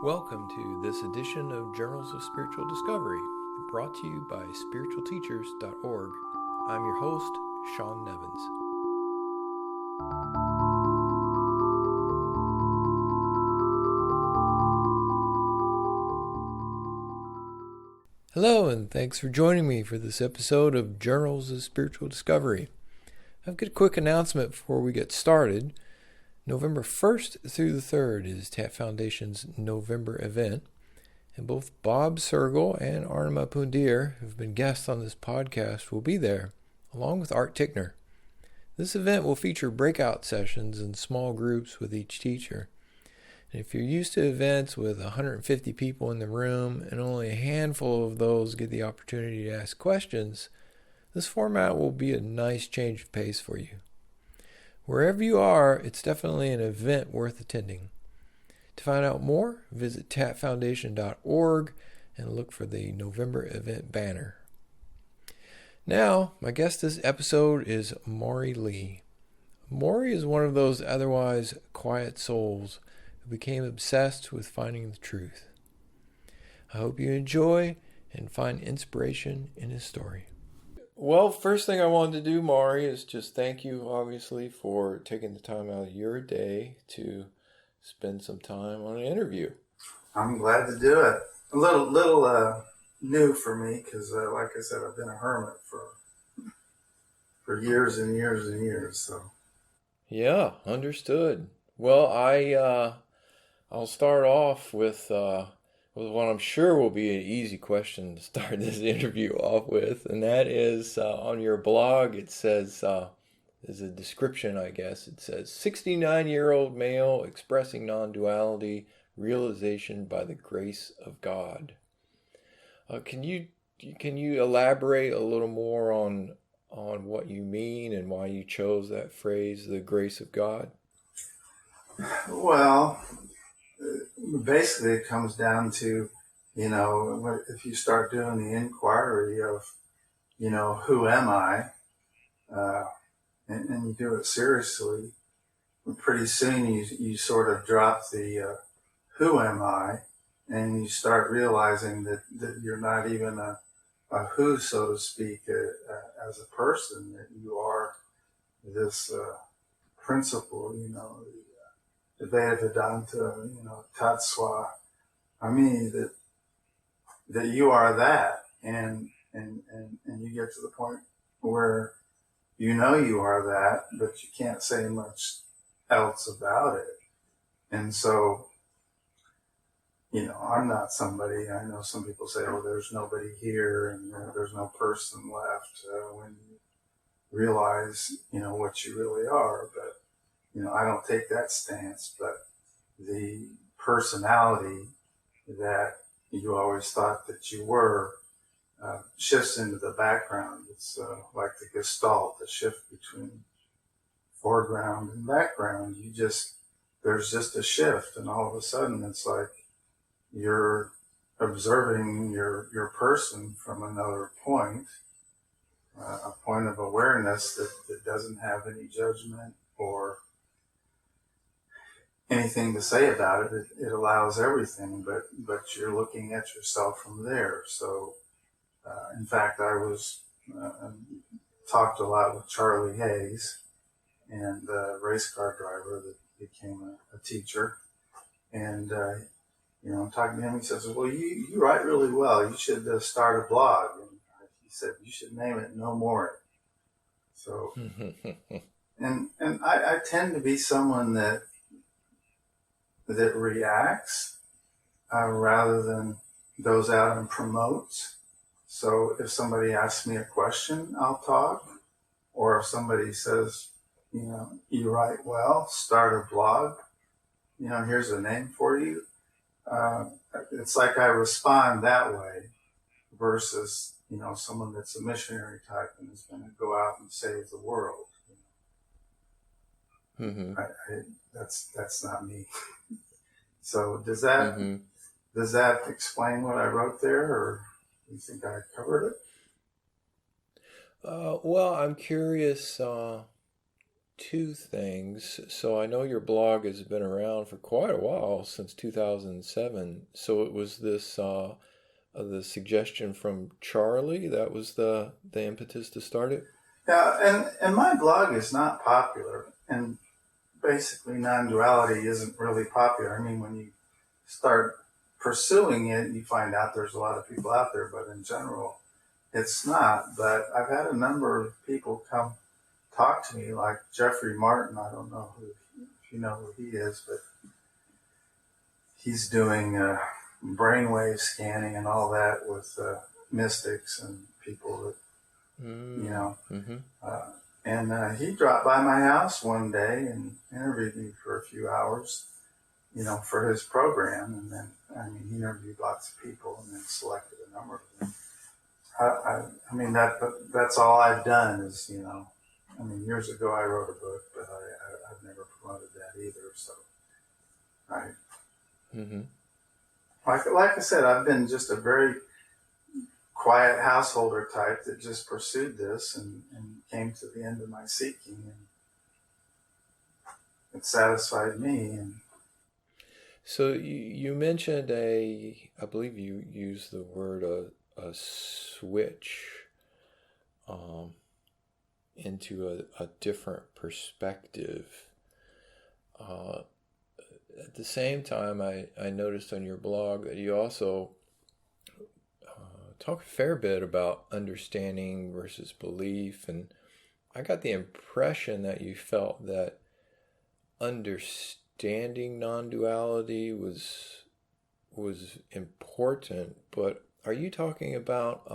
Welcome to this edition of Journals of Spiritual Discovery, brought to you by spiritualteachers.org. I'm your host, Sean Nevins. Hello, and thanks for joining me for this episode of Journals of Spiritual Discovery. I've got a quick announcement before we get started. November 1st through the 3rd is TAP Foundation's November event, and both Bob Sergel and Arnima Pundir, who've been guests on this podcast, will be there, along with Art Tickner. This event will feature breakout sessions in small groups with each teacher. And if you're used to events with 150 people in the room and only a handful of those get the opportunity to ask questions, this format will be a nice change of pace for you. Wherever you are, it's definitely an event worth attending. To find out more, visit tapfoundation.org and look for the November event banner. Now, my guest this episode is Maury Lee. Maury is one of those otherwise quiet souls who became obsessed with finding the truth. I hope you enjoy and find inspiration in his story. Well, first thing I wanted to do, Maury, is just thank you, obviously, for taking the time out of your day to spend some time on an interview. I'm glad to do it. A little new for me because, like I said, I've been a hermit for years and years and years. So. Yeah, understood. Well, I'll start off with what I'm sure will be an easy question to start this interview off with, and that is on your blog. It says, there's a description, I guess. It says, 69-year-old male expressing non-duality, realization by the grace of God. Can you elaborate a little more on what you mean and why you chose that phrase, the grace of God? Well, basically it comes down to, if you start doing the inquiry of, who am I, and you do it seriously, pretty soon you sort of drop the who am I, and you start realizing that you're not even a who, so to speak, as a person, that you are this principle, the Vedanta, Tatswa. I mean that you are that, and you get to the point where you are that, but you can't say much else about it. And so, I'm not somebody. I know some people say, "Oh, there's nobody here, and there's no person left," when you realize, what you really are, but. I don't take that stance, but the personality that you always thought that you were shifts into the background. It's like the Gestalt, the shift between foreground and background. There's just a shift, and all of a sudden it's like you're observing your person from another point, a point of awareness that doesn't have any judgment or anything to say about it. It allows everything, but you're looking at yourself from there. So, in fact, I was talked a lot with Charlie Hayes, and a race car driver that became a teacher. And I'm talking to him. He says, "Well, you write really well. You should start a blog." And he said, "You should name it No More." So, and I tend to be someone that reacts rather than goes out and promotes. So if somebody asks me a question, I'll talk. Or if somebody says, you write well, start a blog, here's a name for you. It's like I respond that way versus, someone that's a missionary type and is going to go out and save the world. Mm-hmm. That's not me. So does that explain what I wrote there, or do you think I covered it? Well, I'm curious two things. So I know your blog has been around for quite a while, since 2007. So it was this the suggestion from Charlie that was the impetus to start it. Yeah, and my blog is not popular, and basically non-duality isn't really popular. I mean, when you start pursuing it, you find out there's a lot of people out there, but in general, it's not. But I've had a number of people come talk to me, like Jeffrey Martin. I don't know if you know who he is, but he's doing brainwave scanning and all that with mystics and people that, you know. Mm-hmm. And he dropped by my house one day and interviewed me for a few hours, for his program. And then, he interviewed lots of people and then selected a number of them. I mean, that's all I've done is, years ago I wrote a book, but I've never promoted that either. So, Mm-hmm. Like I said, I've been just a very quiet householder type that just pursued this and came to the end of my seeking, and it satisfied me. And so you mentioned I believe you used the word a switch into a different perspective. At the same time, I noticed on your blog that you also talk a fair bit about understanding versus belief, and I got the impression that you felt that understanding non-duality was important, but are you talking about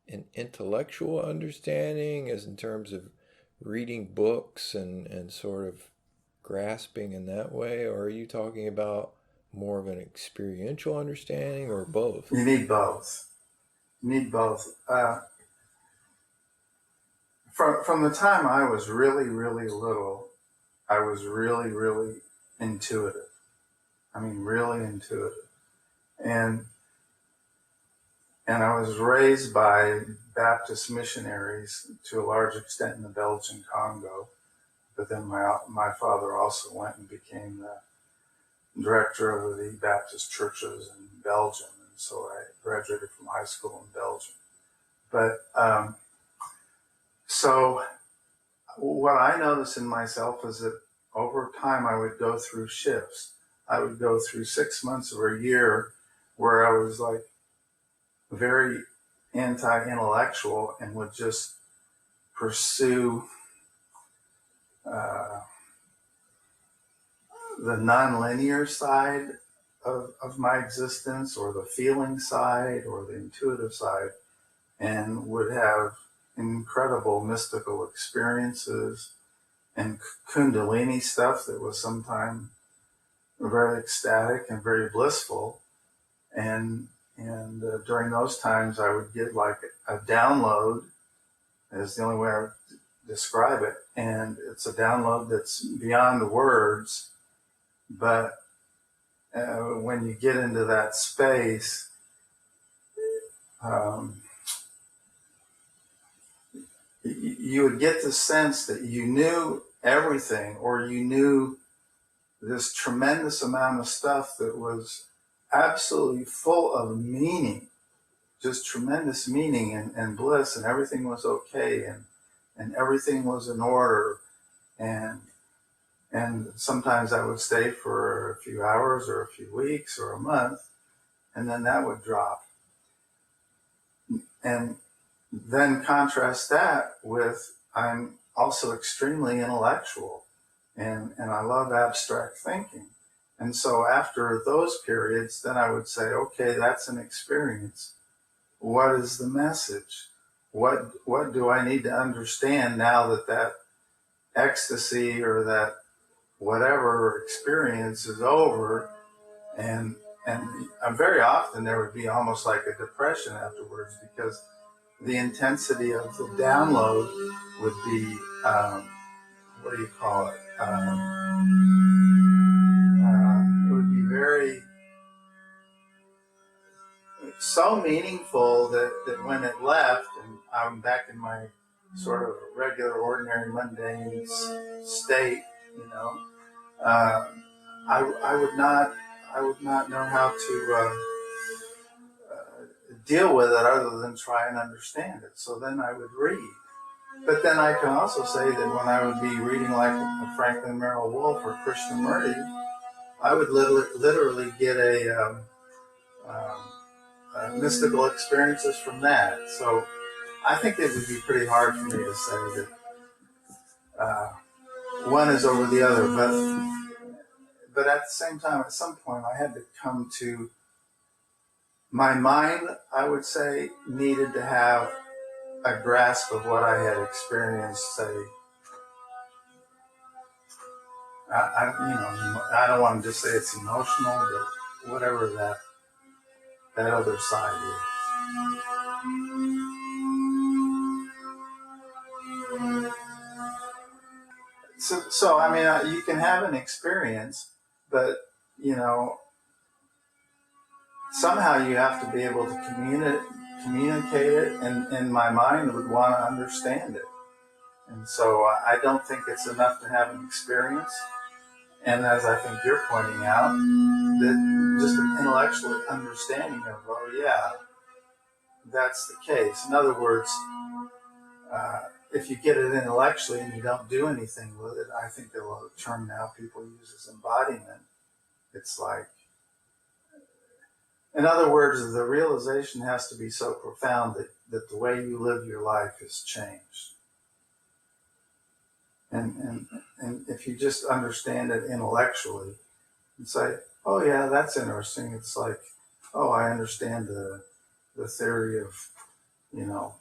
an intellectual understanding, as in terms of reading books and sort of grasping in that way, or are you talking about more of an experiential understanding, or both? you need both. You need both. From the time I was really, really little, I was really, really intuitive. Really intuitive. And I was raised by Baptist missionaries to a large extent in the Belgian Congo. But then my father also went and became the director of the Baptist churches in Belgium. And so I graduated from high school in Belgium. But so what I noticed in myself is that over time I would go through shifts. I would go through 6 months or a year where I was like very anti-intellectual and would just pursue the non-linear side of my existence, or the feeling side, or the intuitive side, and would have incredible mystical experiences and kundalini stuff that was sometimes very ecstatic and very blissful. And during those times, I would get like a download, is the only way I would describe it. And it's a download that's beyond the words. But when you get into that space, you would get the sense that you knew everything, or you knew this tremendous amount of stuff that was absolutely full of meaning, just tremendous meaning and bliss, and everything was okay, and everything was in order. And sometimes I would stay for a few hours or a few weeks or a month, and then that would drop. And then contrast that with, I'm also extremely intellectual, and I love abstract thinking. And so after those periods, then I would say, okay, that's an experience. What is the message? What do I need to understand now that ecstasy or that whatever experience is over? And very often there would be almost like a depression afterwards, because the intensity of the download would be, what do you call it? It would be very, so meaningful that when it left, and I'm back in my sort of regular, ordinary, mundane state, you know, uh, I would not know how to deal with it other than try and understand it. So then I would read. But then I can also say that when I would be reading like a Franklin Merrill Wolfe or Krishnamurti, I would literally get mystical experiences from that. So I think it would be pretty hard for me to say that one is over the other. But at the same time, at some point, I had to come to my mind, I would say, needed to have a grasp of what I had experienced, say, I don't want to just say it's emotional, but whatever that other side is. So I mean, you can have an experience, but you know, somehow you have to be able to communicate it, and my mind would want to understand it. And so I don't think it's enough to have an experience. And as I think you're pointing out, that just an intellectual understanding of, oh yeah, that's the case. In other words, if you get it intellectually and you don't do anything with it, I think the term now people use as embodiment. It's like, in other words, the realization has to be so profound that the way you live your life has changed. And if you just understand it intellectually and say, oh yeah, that's interesting. It's like, oh, I understand the theory of, you know,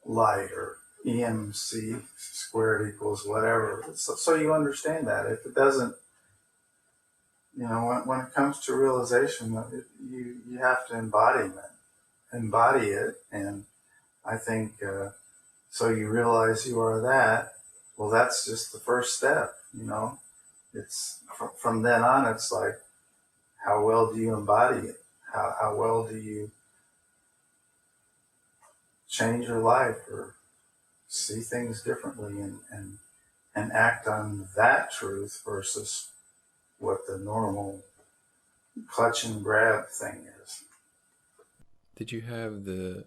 light, or EMC squared equals whatever. So you understand that. If it doesn't, you know, when it comes to realization, you have to embody it. And I think, so you realize you are that. Well, that's just the first step, you know. It's from then on, it's like, how well do you embody it? How well do you change your life or see things differently and act on that truth versus what the normal clutch and grab thing is. Did you have the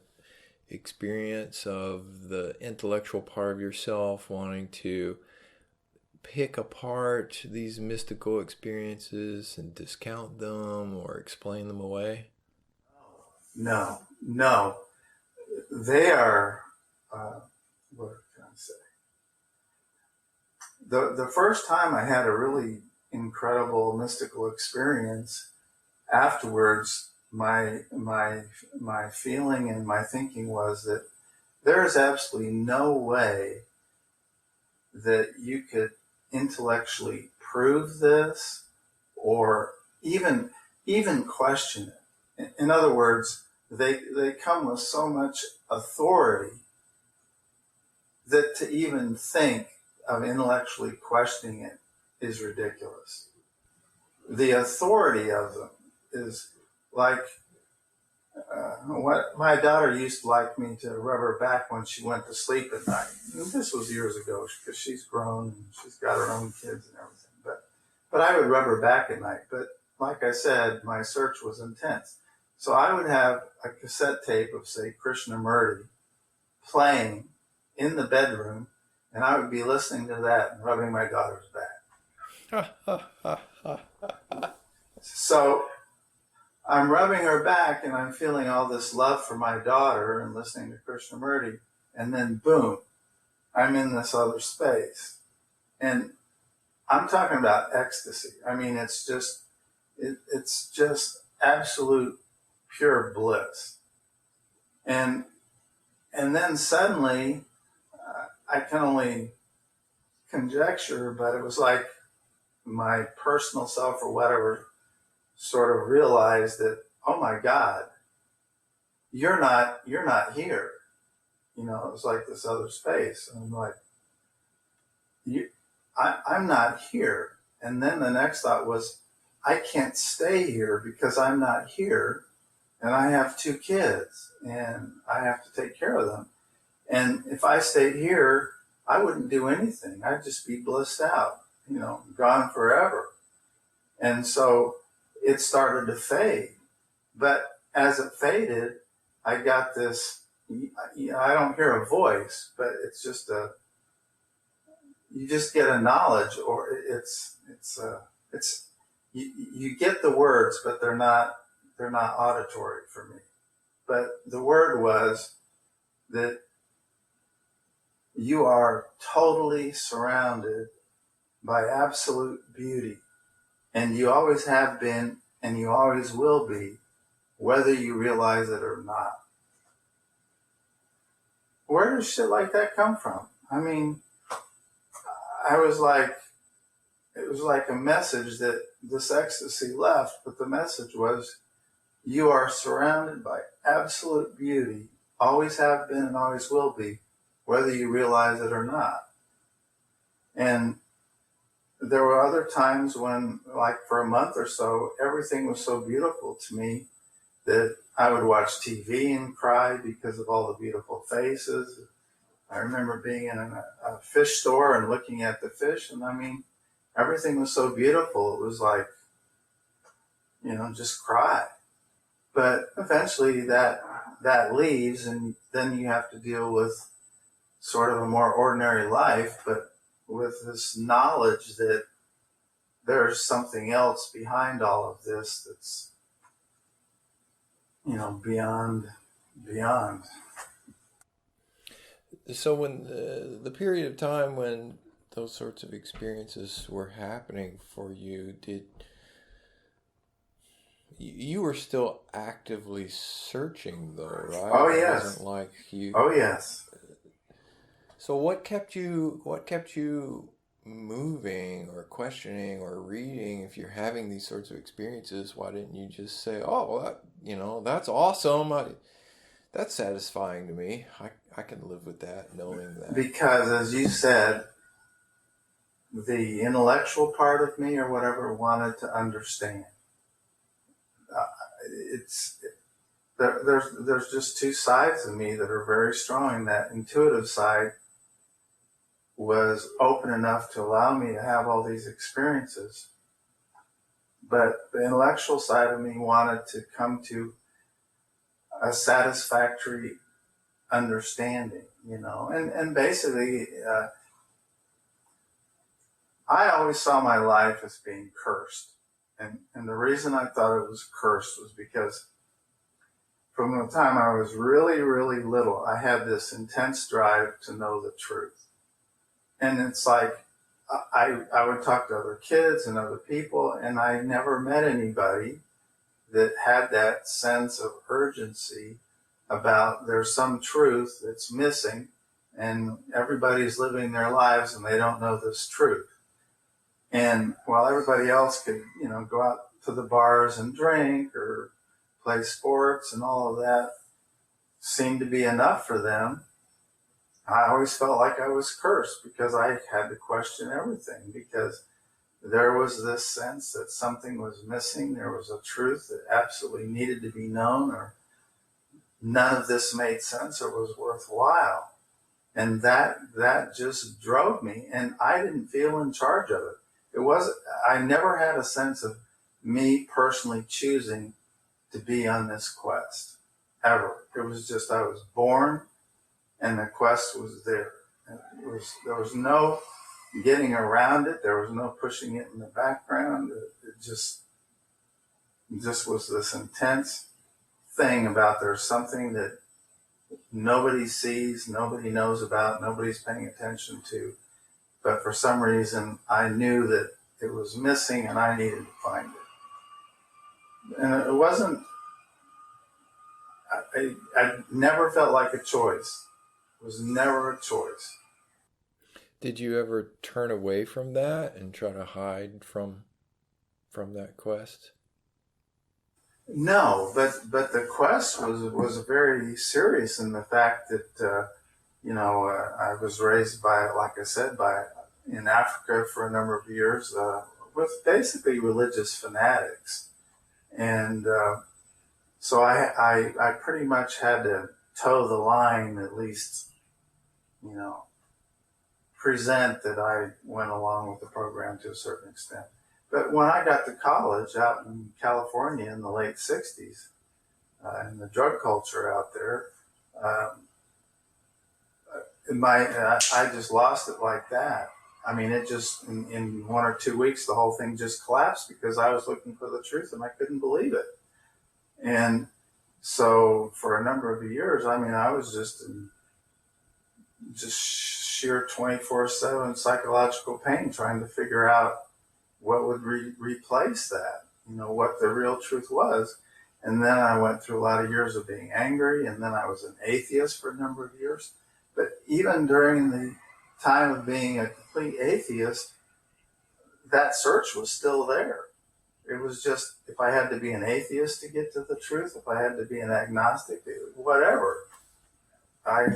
experience of the intellectual part of yourself wanting to pick apart these mystical experiences and discount them or explain them away? No. They are, what can I say? The first time I had a really incredible mystical experience, afterwards, my feeling and my thinking was that there is absolutely no way that you could intellectually prove this or even question it. In other words, they come with so much authority that to even think of intellectually questioning it is ridiculous. The authority of them is like what my daughter used to like me to rub her back when she went to sleep at night. And this was years ago because she's grown and she's got her own kids and everything. But I would rub her back at night. But like I said, my search was intense. So I would have a cassette tape of, say, Krishnamurti playing in the bedroom, and I would be listening to that and rubbing my daughter's back. So I'm rubbing her back and I'm feeling all this love for my daughter and listening to Krishnamurti, and then boom, I'm in this other space. And I'm talking about ecstasy. I mean, it's just absolute pure bliss. And then suddenly, I can only conjecture, but it was like my personal self or whatever sort of realized that, oh my God, you're not here. You know, it was like this other space. And I'm like, I'm not here. And then the next thought was, I can't stay here because I'm not here. And I have 2 kids and I have to take care of them. And if I stayed here, I wouldn't do anything. I'd just be blissed out, gone forever. And so it started to fade. But as it faded, I got this, I don't hear a voice, but it's just you just get a knowledge, or you get the words, but they're not auditory for me. But the word was that you are totally surrounded by absolute beauty, and you always have been, and you always will be, whether you realize it or not. Where does shit like that come from? I mean, it was like a message that this ecstasy left, but the message was, you are surrounded by absolute beauty, always have been and always will be, whether you realize it or not. And there were other times when, like for a month or so, everything was so beautiful to me that I would watch TV and cry because of all the beautiful faces. I remember being in a fish store and looking at the fish, and I mean, everything was so beautiful. It was like, just cry. But eventually that leaves, and then you have to deal with sort of a more ordinary life, but with this knowledge that there's something else behind all of this that's, beyond. So when the period of time when those sorts of experiences were happening for you, you were still actively searching, though, right? Oh yes. It wasn't like you. Oh yes. So what kept you moving or questioning or reading? If you're having these sorts of experiences, why didn't you just say, "Oh, well, that's awesome. That's satisfying to me. I can live with that, knowing that." Because, as you said, the intellectual part of me or whatever wanted to understand. There's just two sides of me that are very strong. That intuitive side was open enough to allow me to have all these experiences, but the intellectual side of me wanted to come to a satisfactory understanding, and basically, I always saw my life as being cursed. And the reason I thought it was cursed was because from the time I was really, really little, I had this intense drive to know the truth. And it's like, I would talk to other kids and other people, and I never met anybody that had that sense of urgency about there's some truth that's missing, and everybody's living their lives and they don't know this truth. And while everybody else could, go out to the bars and drink or play sports and all of that seemed to be enough for them, I always felt like I was cursed because I had to question everything, because there was this sense that something was missing. There was a truth that absolutely needed to be known, or none of this made sense or was worthwhile. And that just drove me, and I didn't feel in charge of it. I never had a sense of me personally choosing to be on this quest, ever. It was just, I was born and the quest was there. There was no getting around it. There was no pushing it in the background. It just was this intense thing about there's something that nobody sees, nobody knows about, nobody's paying attention to. But for some reason, I knew that it was missing and I needed to find it. And it wasn't, I never felt like a choice. It was never a choice. Did you ever turn away from that and try to hide from that quest? No, but the quest was very serious in the fact that, I was raised by, like I said, in Africa for a number of years with basically religious fanatics. And so I pretty much had to toe the line, at least you know, present that I went along with the program to a certain extent. But when I got to college out in California in the late 60s, and the drug culture out there, I just lost it like that. I mean, it just, in 1 or 2 weeks, the whole thing just collapsed because I was looking for the truth and I couldn't believe it. And so for a number of years, I mean, I was just in just sheer 24/7 psychological pain trying to figure out what would replace that, what the real truth was. And then I went through a lot of years of being angry, and then I was an atheist for a number of years. But even during the time of being a complete atheist, that search was still there. It was just, if I had to be an atheist to get to the truth, if I had to be an agnostic, whatever, I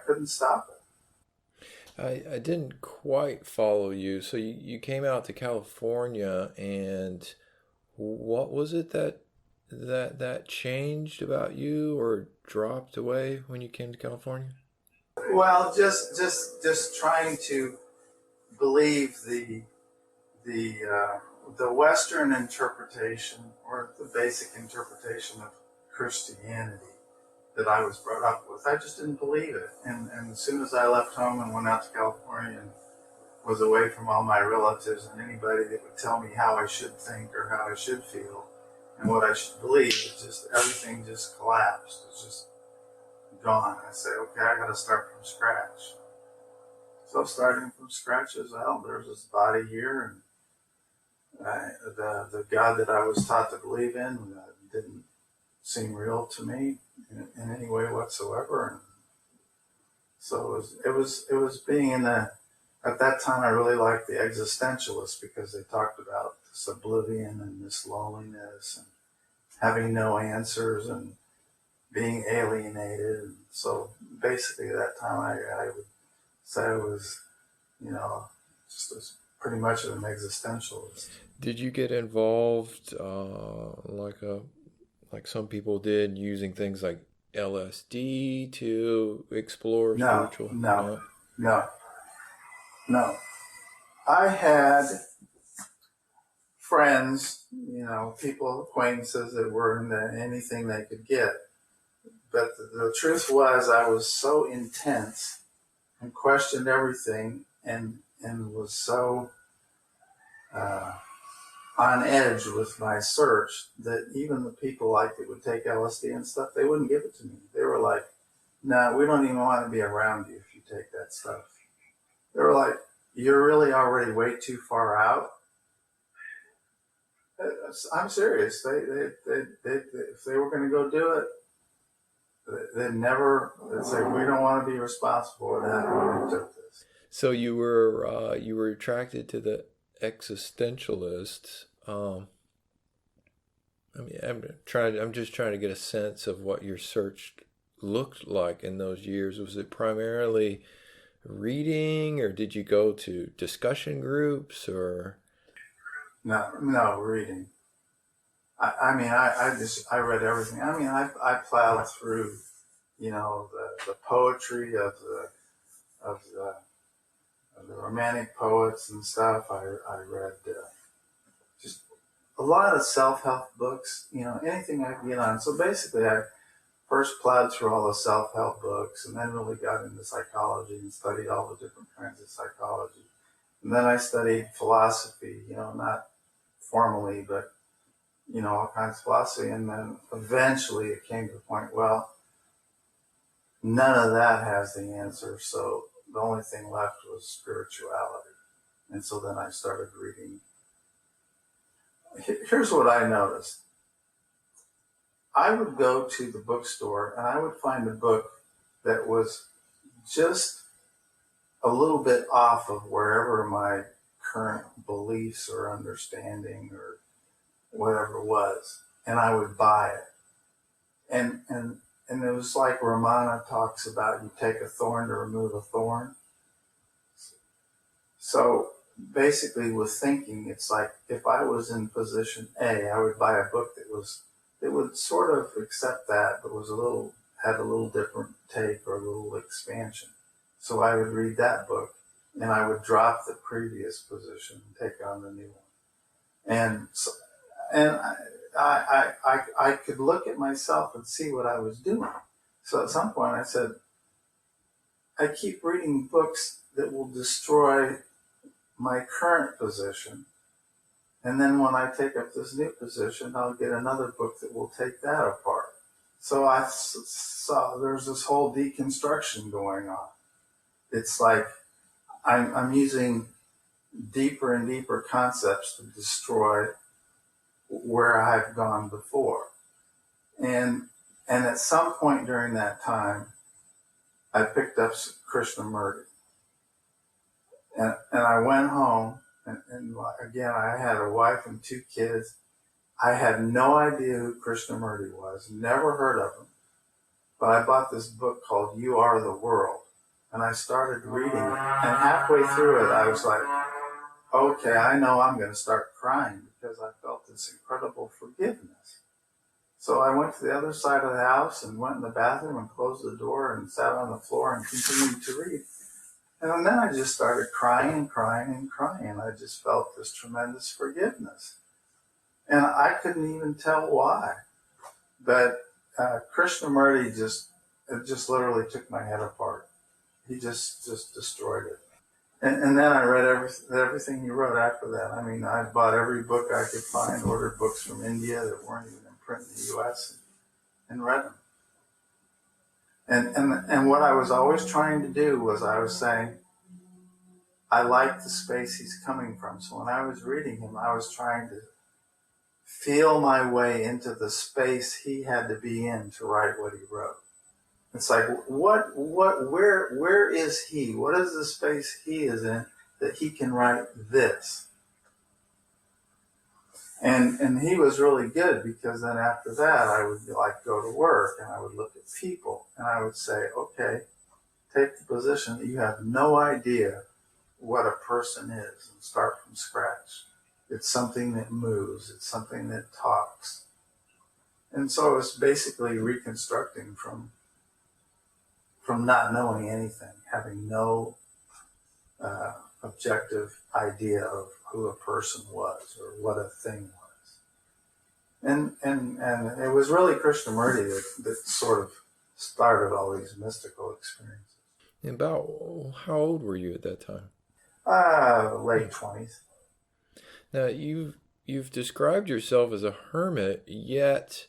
couldn't stop it. I didn't quite follow you. So you came out to California, and what was it that changed about you or dropped away when you came to California? Well, just trying to believe the Western interpretation, or the basic interpretation of Christianity that I was brought up with. I just didn't believe it. And as soon as I left home and went out to California and was away from all my relatives and anybody that would tell me how I should think or how I should feel and what I should believe, everything just collapsed. It's just gone. I say, okay, I got to start from scratch. So starting from scratch as well, there's this body here, and the God that I was taught to believe in didn't seem real to me in any way whatsoever. And so it was being at that time I really liked the existentialists, because they talked about this oblivion and this loneliness and having no answers and being alienated. And so basically at that time I would say I was, just pretty much an existentialist. Did you get involved like some people did, using things like LSD to explore spiritual? No. I had friends, people, acquaintances that were into anything they could get. But the truth was, I was so intense and questioned everything and was so on edge with my search that even the people that would take LSD and stuff, they wouldn't give it to me. They were like, "No, we don't even want to be around you if you take that stuff." They were like, "You're really already way too far out." I'm serious. They if they were going to go do it, they'd say, "We don't want to be responsible for that when we took this." So you were attracted to the existentialists. I'm just trying to get a sense of what your search looked like in those years. Was it primarily reading, or did you go to discussion groups, or? No, reading. I read everything. I plowed through, the poetry of the romantic poets and stuff. I read just a lot of self-help books, anything I could get on. So basically I first plowed through all the self-help books, and then really got into psychology and studied all the different kinds of psychology. And then I studied philosophy, not formally, but, all kinds of philosophy. And then eventually it came to the point, well, none of that has the answer. So the only thing left was spirituality. And so then I started reading. Here's what I noticed. I would go to the bookstore and I would find a book that was just a little bit off of wherever my current beliefs or understanding or whatever was, and I would buy it. And it was like Ramana talks about, you take a thorn to remove a thorn. So basically with thinking, it's like if I was in position A, I would buy a book that would sort of accept that, but was a little had a little different take or a little expansion. So I would read that book, and I would drop the previous position and take on the new one. And I could look at myself and see what I was doing. So at some point I said, I keep reading books that will destroy my current position. And then when I take up this new position, I'll get another book that will take that apart. So I saw there's this whole deconstruction going on. It's like I'm using deeper and deeper concepts to destroy where I've gone before. And at some point during that time, I picked up Krishnamurti. And I went home, and again, I had a wife and 2 kids. I had no idea who Krishnamurti was, never heard of him. But I bought this book called You Are the World. And I started reading it. And halfway through it, I was like, okay, I know I'm going to start crying because I felt this incredible forgiveness. So I went to the other side of the house and went in the bathroom and closed the door and sat on the floor and continued to read. And then I just started crying and crying and crying. I just felt this tremendous forgiveness. And I couldn't even tell why. But Krishnamurti just literally took my head apart. He just destroyed it. And then I read everything he wrote after that. I mean, I bought every book I could find, ordered books from India that weren't even in print in the U.S. and read them. And what I was always trying to do was I was saying, I like the space he's coming from. So when I was reading him, I was trying to feel my way into the space he had to be in to write what he wrote. It's like, where is he? What is the space he is in that he can write this? And he was really good, because then after that, I would like go to work and I would look at people and I would say, okay, take the position that you have no idea what a person is and start from scratch. It's something that moves. It's something that talks. And so it was basically reconstructing from not knowing anything, having no objective idea of who a person was or what a thing was. And it was really Krishnamurti that sort of started all these mystical experiences. About how old were you at that time? Late 20s. Now, you've described yourself as a hermit, yet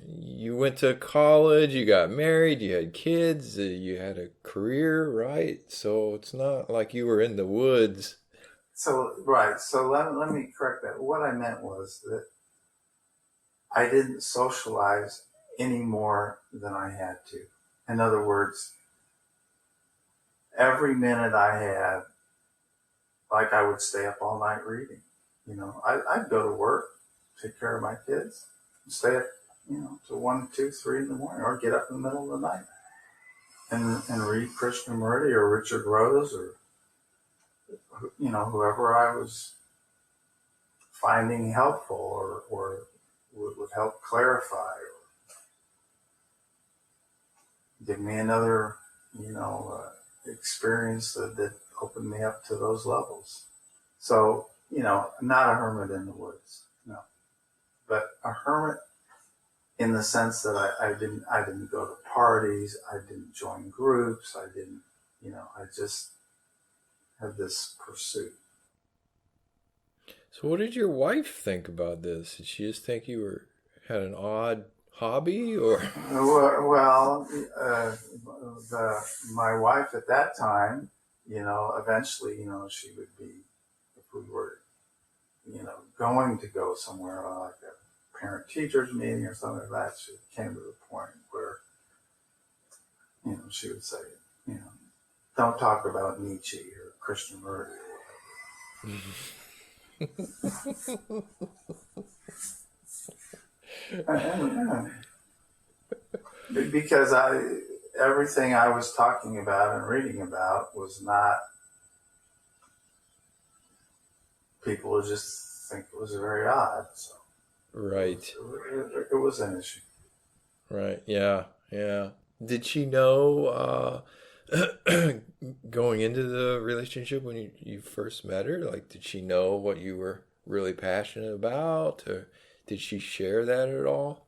you went to college, you got married, you had kids, you had a career, right? So it's not like you were in the woods. So, right. So let me correct that. What I meant was that I didn't socialize any more than I had to. In other words, every minute I had, like I would stay up all night reading. You know, I'd go to work, take care of my kids, and stay up, till 1, 2, 3 in the morning, or get up in the middle of the night and read Krishnamurti or Richard Rose or, whoever I was finding helpful or would help clarify or give me another, experience that opened me up to those levels. So, not a hermit in the woods, no, but a hermit in the sense that I didn't go to parties, I didn't join groups, I didn't, I just had this pursuit. So what did your wife think about this? Did she just think you had an odd hobby, or? Well, my wife at that time, eventually, she would be, if we were, going to go somewhere like a parent-teachers meeting or something like that, she came to the point where, she would say, don't talk about Nietzsche or Krishnamurti. Because everything I was talking about and reading about was not, people would just think it was very odd. So right. it was an issue. Right. Yeah. Yeah. Did she know going into the relationship when you first met her? Like, did she know what you were really passionate about, or did she share that at all?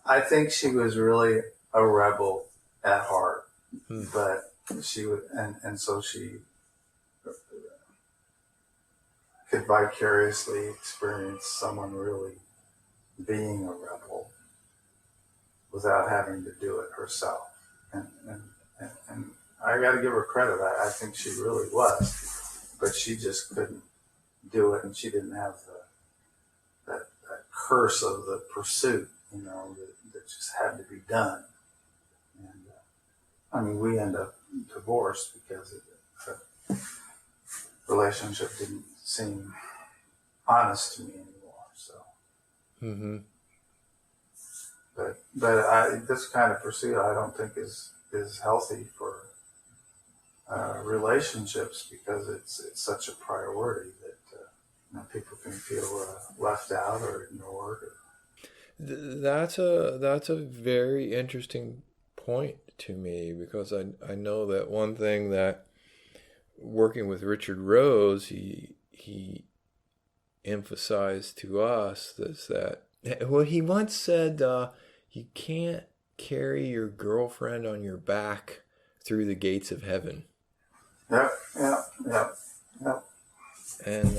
I think she was really a rebel at heart, Hmm. but she would, and so she could vicariously experience someone really being a rebel without having to do it herself. And I got to give her credit. I think she really was, but she just couldn't do it, and she didn't have that curse of the pursuit, that just had to be done. And I mean, we end up divorced because the relationship didn't seem honest to me anymore. So, Mm-hmm. but this kind of pursuit I don't think is healthy for relationships because it's such a priority that people can feel left out or ignored. That's a very interesting point to me, because I know that one thing that working with Richard Rose he emphasized to us is that, well, he once said, you can't carry your girlfriend on your back through the gates of heaven. Yep, yep, yep, yep. And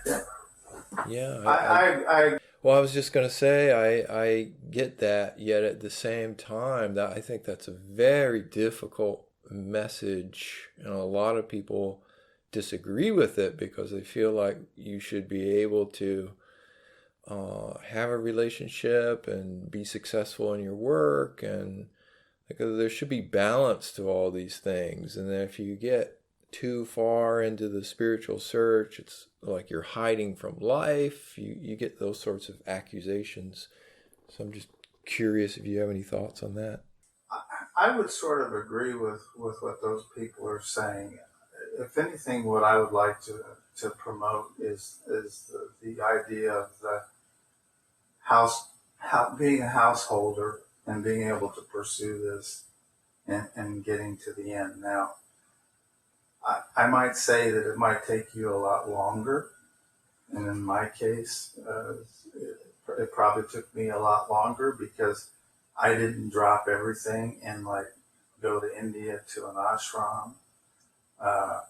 Yep. yeah, I well, I was just going to say, I get that, yet at the same time, that I think that's a very difficult message, and a lot of people disagree with it because they feel like you should be able to have a relationship and be successful in your work, and because there should be balance to all these things. And then if you get too far into the spiritual search, it's like you're hiding from life. You get those sorts of accusations. So I'm just curious if you have any thoughts on that. I would sort of agree with what those people are saying. If anything, what I would like to promote is the idea of the being a householder and being able to pursue this and getting to the end. Now, I might say that it might take you a lot longer, and in my case, it probably took me a lot longer because I didn't drop everything and like go to India to an ashram uh,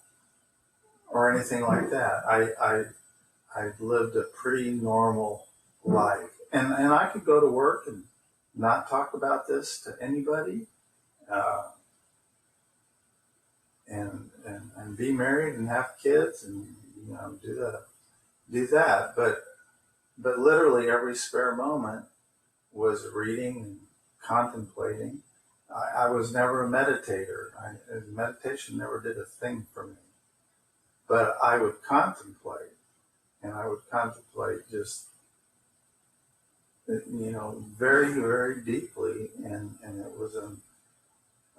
or anything like that. I lived a pretty normal life, and I could go to work and not talk about this to anybody, uh, and be married and have kids and do that. But literally every spare moment was reading and contemplating. I was never a meditator. Meditation never did a thing for me. But I would contemplate, and I would contemplate just, very, very deeply, and it was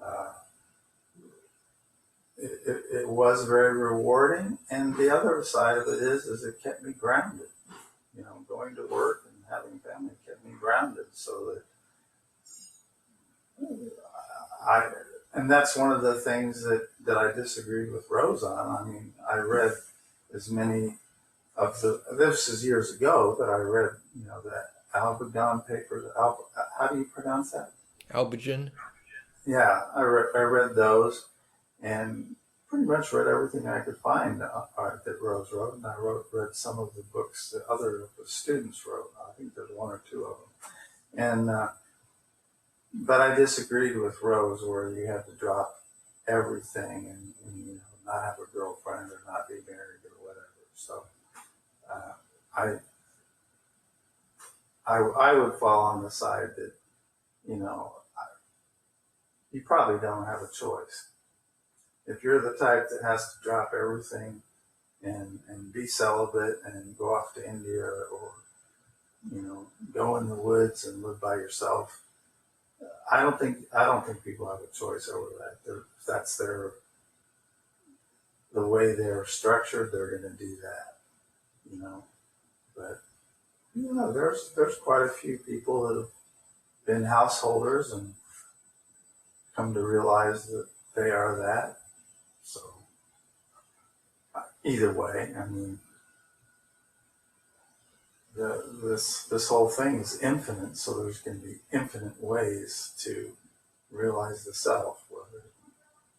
uh, it was very rewarding. And the other side of it is it kept me grounded. Going to work and having family kept me grounded, so that and that's one of the things that I disagreed with Rose on. I mean, I read as many this is years ago, but I read, the Albagon papers. How do you pronounce that? Albigen? Yeah, I read those and pretty much read everything I could find that Rose wrote, and I read some of the books that other of the students wrote. I think there's one or two of them, and but I disagreed with Rose where you had to drop everything and not have a girlfriend or not be married or whatever. So uh, I I would fall on the side that you probably don't have a choice. If you're the type that has to drop everything and be celibate and go off to India or go in the woods and live by yourself, I don't think people have a choice over that. If that's the way they're structured, they're going to do that. But there's quite a few people been householders and come to realize that they are that. So either way, I mean, this whole thing is infinite, so there's going to be infinite ways to realize the self, whether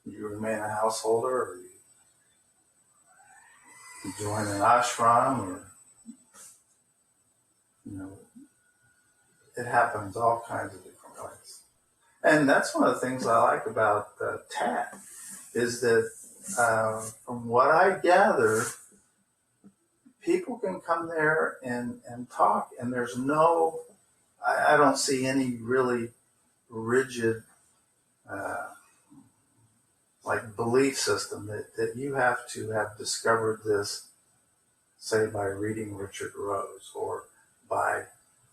you remain a householder or you join an ashram, or it happens all kinds of different ways. And that's one of the things I like about TAT, is that from what I gather, people can come there and talk, and there's no, I don't see any really rigid like belief system that you have to have discovered this, say, by reading Richard Rose or by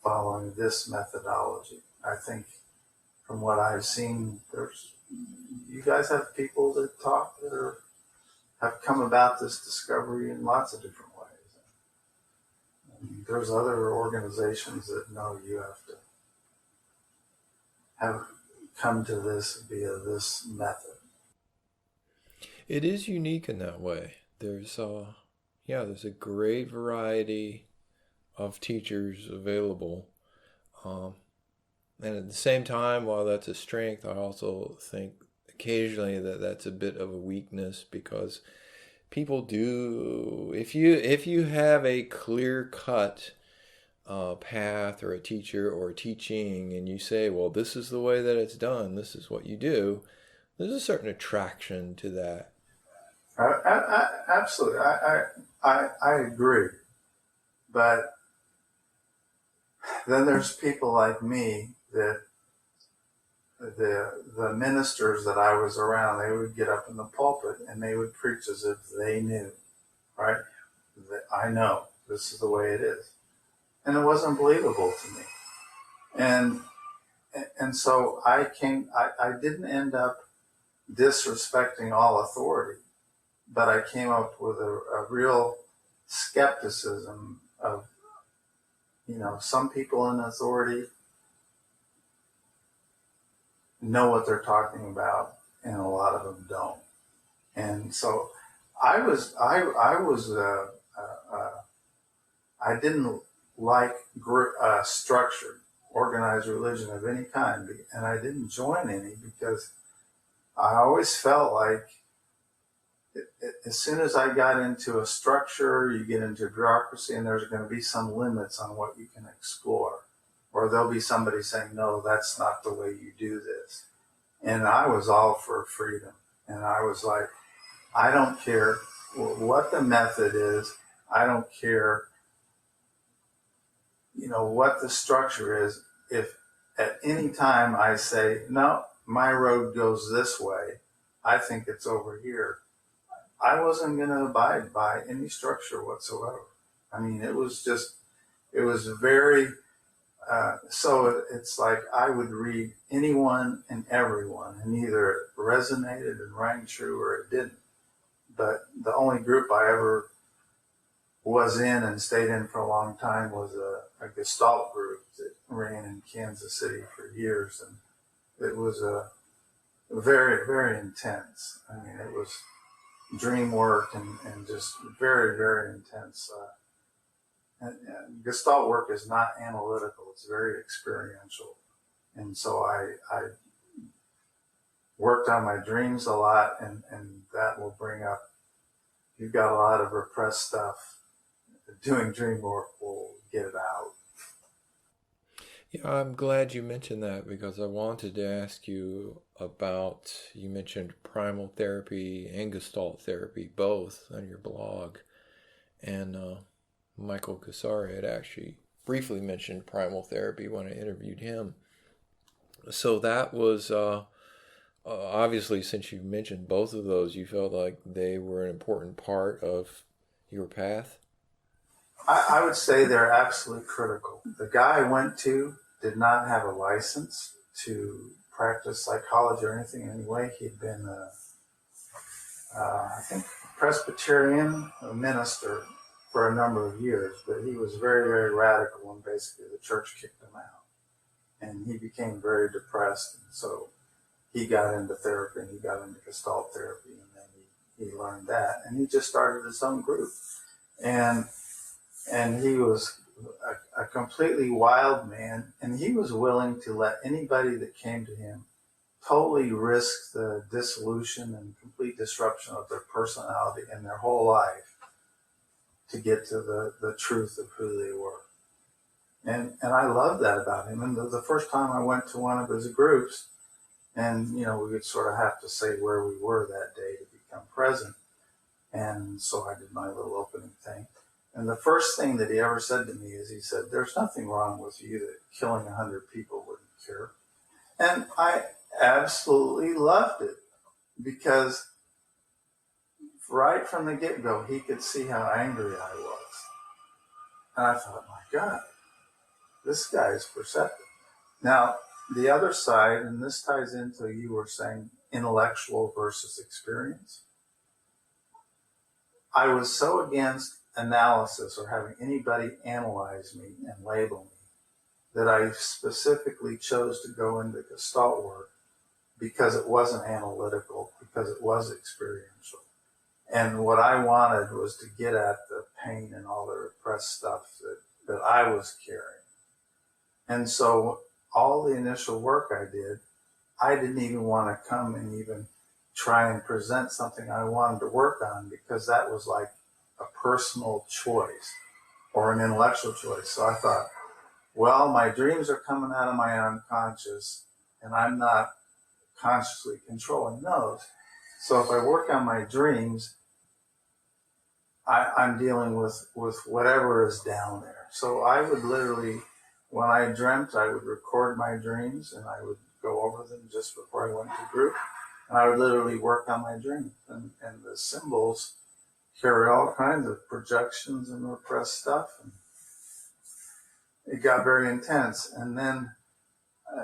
following this methodology. I think from what I've seen, you guys have people that talk that have come about this discovery in lots of different ways. And there's other organizations that know you have to have come to this via this method. It is unique in that way. There's a great variety of teachers available. And at the same time, while that's a strength, I also think occasionally that's a bit of a weakness, because people do, if you have a clear-cut path or a teacher or a teaching, and you say, well, this is the way that it's done, this is what you do, there's a certain attraction to that. Absolutely, I agree, but then there's people like me that the ministers that I was around, they would get up in the pulpit and they would preach as if they knew, right? That I know this is the way it is, and it wasn't believable to me, and so I didn't end up disrespecting all authority. But I came up with a real skepticism of, some people in authority know what they're talking about, and a lot of them don't. And so I didn't like structured, organized religion of any kind, and I didn't join any because I always felt like, as soon as I got into a structure, you get into bureaucracy, and there's going to be some limits on what you can explore. Or there'll be somebody saying, no, that's not the way you do this. And I was all for freedom. And I was like, I don't care what the method is. I don't care, what the structure is. If at any time I say, no, my road goes this way, I think it's over here, I wasn't going to abide by any structure whatsoever. I mean, it was very, so it's like I would read anyone and everyone, and either it resonated and rang true or it didn't. But the only group I ever was in and stayed in for a long time was a Gestalt group that ran in Kansas City for years. And it was very, very intense. I mean, it was dream work and just very, very intense. And Gestalt work is not analytical, it's very experiential. And so I worked on my dreams a lot, and that will bring up, you've got a lot of repressed stuff, doing dream work will get it out. Yeah, I'm glad you mentioned that, because I wanted to ask you about, you mentioned primal therapy and Gestalt therapy, both on your blog. And Michael Cassari had actually briefly mentioned primal therapy when I interviewed him. So that was, obviously, since you mentioned both of those, you felt like they were an important part of your path? I would say they're absolutely critical. The guy I went to did not have a license to practice psychology or anything anyway. He'd been, I think, Presbyterian minister for a number of years, but he was very, very radical, and basically the church kicked him out. and he became very depressed. And so he got into therapy, and he got into Gestalt therapy, and then he learned that, and he just started his own group. And he was a completely wild man, and he was willing to let anybody that came to him totally risk the dissolution and complete disruption of their personality and their whole life to get to the truth of who they were. And I love that about him. And the first time I went to one of his groups, and we would sort of have to say where we were that day to become present. And so I did my little opening thing. And the first thing that he ever said to me is, he said, "There's nothing wrong with you that killing 100 people wouldn't cure." And I absolutely loved it, because right from the get-go, he could see how angry I was. And I thought, my God, this guy is perceptive. Now, the other side, and this ties into you were saying intellectual versus experience. I was so against analysis or having anybody analyze me and label me that I specifically chose to go into Gestalt work, because it wasn't analytical, because it was experiential. And what I wanted was to get at the pain and all the repressed stuff that I was carrying. And so all the initial work I did, I didn't even want to come and even try and present something I wanted to work on, because that was like a personal choice or an intellectual choice. So I thought, well, my dreams are coming out of my unconscious, and I'm not consciously controlling those. So if I work on my dreams, I'm dealing with whatever is down there. So I would literally, when I dreamt, I would record my dreams, and I would go over them just before I went to group. And I would literally work on my dreams. And the symbols carry all kinds of projections and repressed stuff. And it got very intense. And then,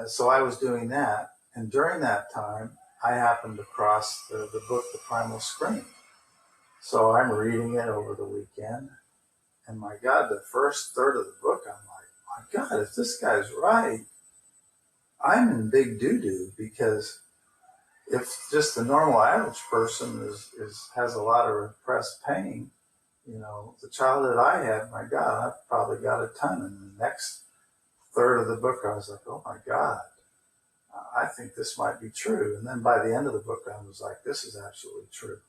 so I was doing that. And during that time, I happened to cross the book, The Primal Scream. So I'm reading it over the weekend. And my God, the first third of the book, I'm like, my God, if this guy's right, I'm in big doo-doo, because if just the normal average person has a lot of repressed pain, the childhood I had, my God, I've probably got a ton. And the next third of the book, I was like, oh my God, I think this might be true. And then by the end of the book, I was like, this is absolutely true.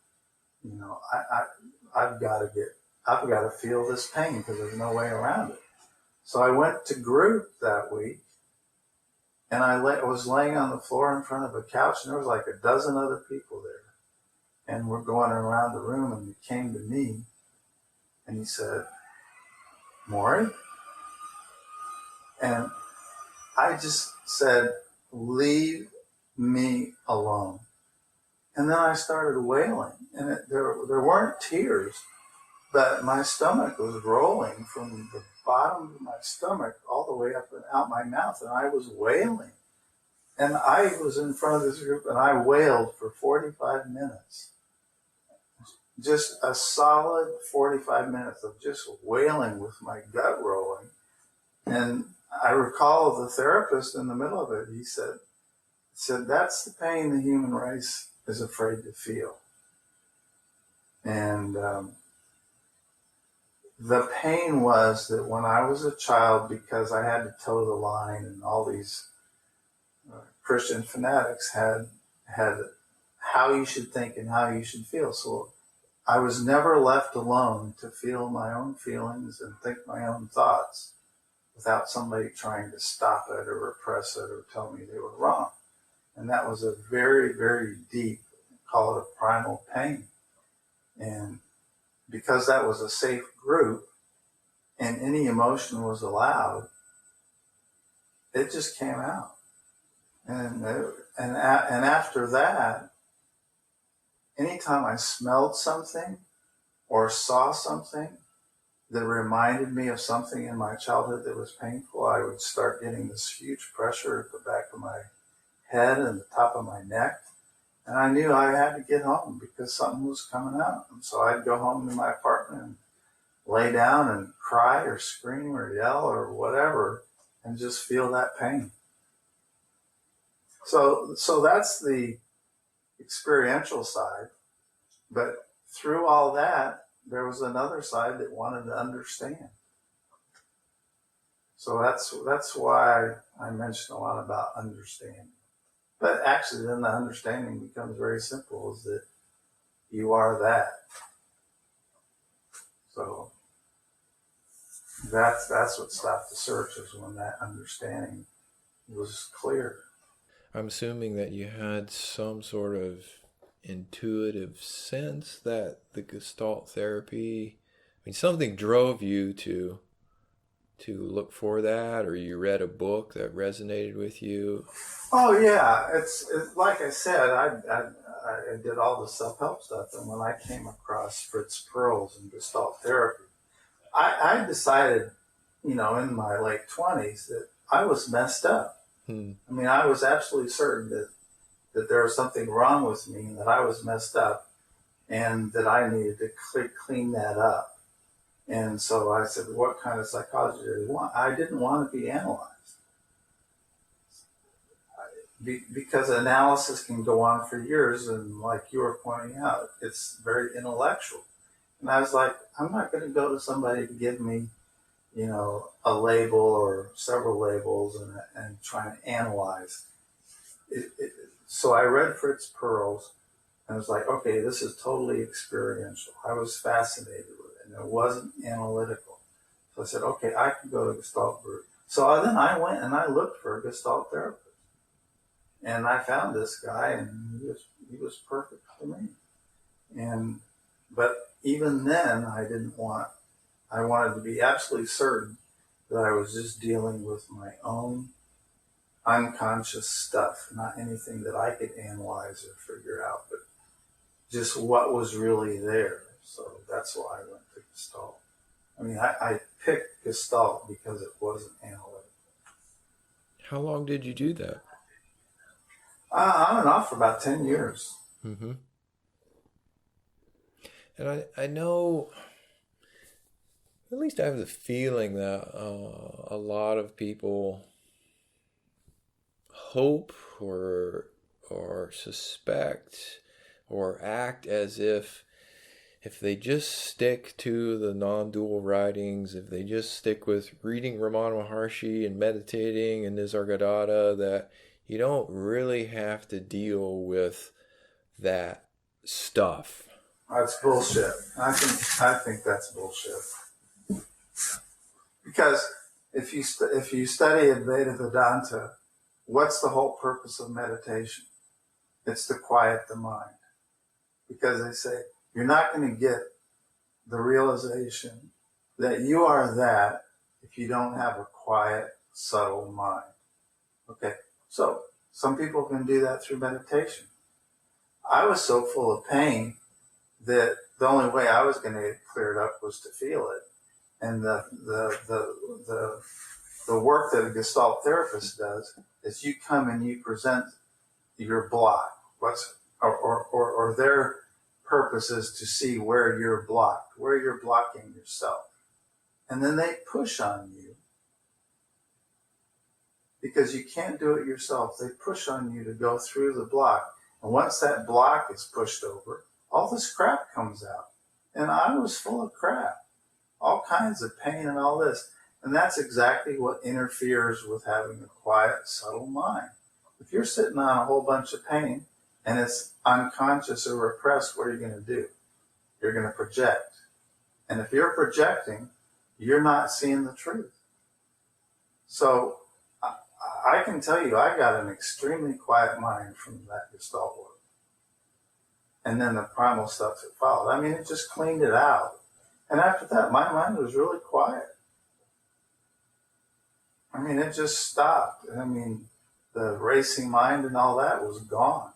I've got to feel this pain, because there's no way around it. So I went to group that week, and I was laying on the floor in front of a couch, and there was like a dozen other people there. And we're going around the room, and he came to me, and he said, "Maury?" And I just said, "Leave me alone." And then I started wailing, and there weren't tears, but my stomach was rolling from the bottom of my stomach all the way up and out my mouth, and I was wailing. And I was in front of this group, and I wailed for 45 minutes. Just a solid 45 minutes of just wailing with my gut rolling. And I recall the therapist in the middle of it, he said, "That's the pain the human race is afraid to feel." And the pain was that when I was a child, because I had to toe the line, and all these Christian fanatics had how you should think and how you should feel. So I was never left alone to feel my own feelings and think my own thoughts without somebody trying to stop it or repress it or tell me they were wrong. And that was a very, very deep, call it a primal pain. And because that was a safe group and any emotion was allowed, it just came out. And after that, anytime I smelled something or saw something that reminded me of something in my childhood that was painful, I would start getting this huge pressure at the back of my head and the top of my neck. And I knew I had to get home because something was coming out. And so I'd go home to my apartment and lay down and cry or scream or yell or whatever and just feel that pain. So that's the experiential side. But through all that, there was another side that wanted to understand. So that's why I mentioned a lot about understanding. But actually, then the understanding becomes very simple: is that you are that. So that's what stopped the search, is when that understanding was clear. I'm assuming that you had some sort of intuitive sense that the Gestalt therapy, I mean, something drove you to look for that, or you read a book that resonated with you. Oh yeah, it's like I said, I did all the self-help stuff, and when I came across Fritz Perls and Gestalt therapy, I decided, in my late 20s, that I was messed up. I mean, I was absolutely certain that there was something wrong with me, and that I was messed up, and that I needed to clean that up. And so I said, what kind of psychology do you want? I didn't want to be analyzed. Because analysis can go on for years, and like you were pointing out, it's very intellectual. And I was like, I'm not going to go to somebody to give me, a label or several labels and try and analyze it. So I read Fritz Perls, and I was like, okay, this is totally experiential. I was fascinated with it, and it wasn't analytical. So I said, okay, I can go to Gestalt group. So then I went and I looked for a Gestalt therapist. And I found this guy, and he was perfect for me. But even then, I wanted to be absolutely certain that I was just dealing with my own unconscious stuff, not anything that I could analyze or figure out, but just what was really there. So that's why I went to Gestalt. I mean, I picked Gestalt because it wasn't analytical. How long did you do that? On and off for about 10 years. Mm-hmm. And I know, at least I have the feeling that a lot of people hope or suspect or act as if they just stick to the non-dual writings, if they just stick with reading Ramana Maharshi and meditating in Nisargadatta, that you don't really have to deal with that stuff. That's bullshit. I think that's bullshit. Because if you study Advaita Vedanta, what's the whole purpose of meditation? It's to quiet the mind. Because they say you're not going to get the realization that you are that if you don't have a quiet, subtle mind. Okay, so some people can do that through meditation. I was so full of pain that the only way I was going to get cleared up was to feel it. And the work that a Gestalt therapist does is you come and you present your block, or their purpose is to see where you're blocked, where you're blocking yourself. And then they push on you because you can't do it yourself. They push on you to go through the block. And once that block is pushed over, all this crap comes out. And I was full of crap, all kinds of pain and all this. And that's exactly what interferes with having a quiet, subtle mind. If you're sitting on a whole bunch of pain and it's unconscious or repressed, what are you going to do? You're going to project. And if you're projecting, you're not seeing the truth. So I can tell you, I got an extremely quiet mind from that Gestalt work. And then the primal stuff that followed. I mean, it just cleaned it out. And after that, my mind was really quiet. I mean, it just stopped. I mean, the racing mind and all that was gone.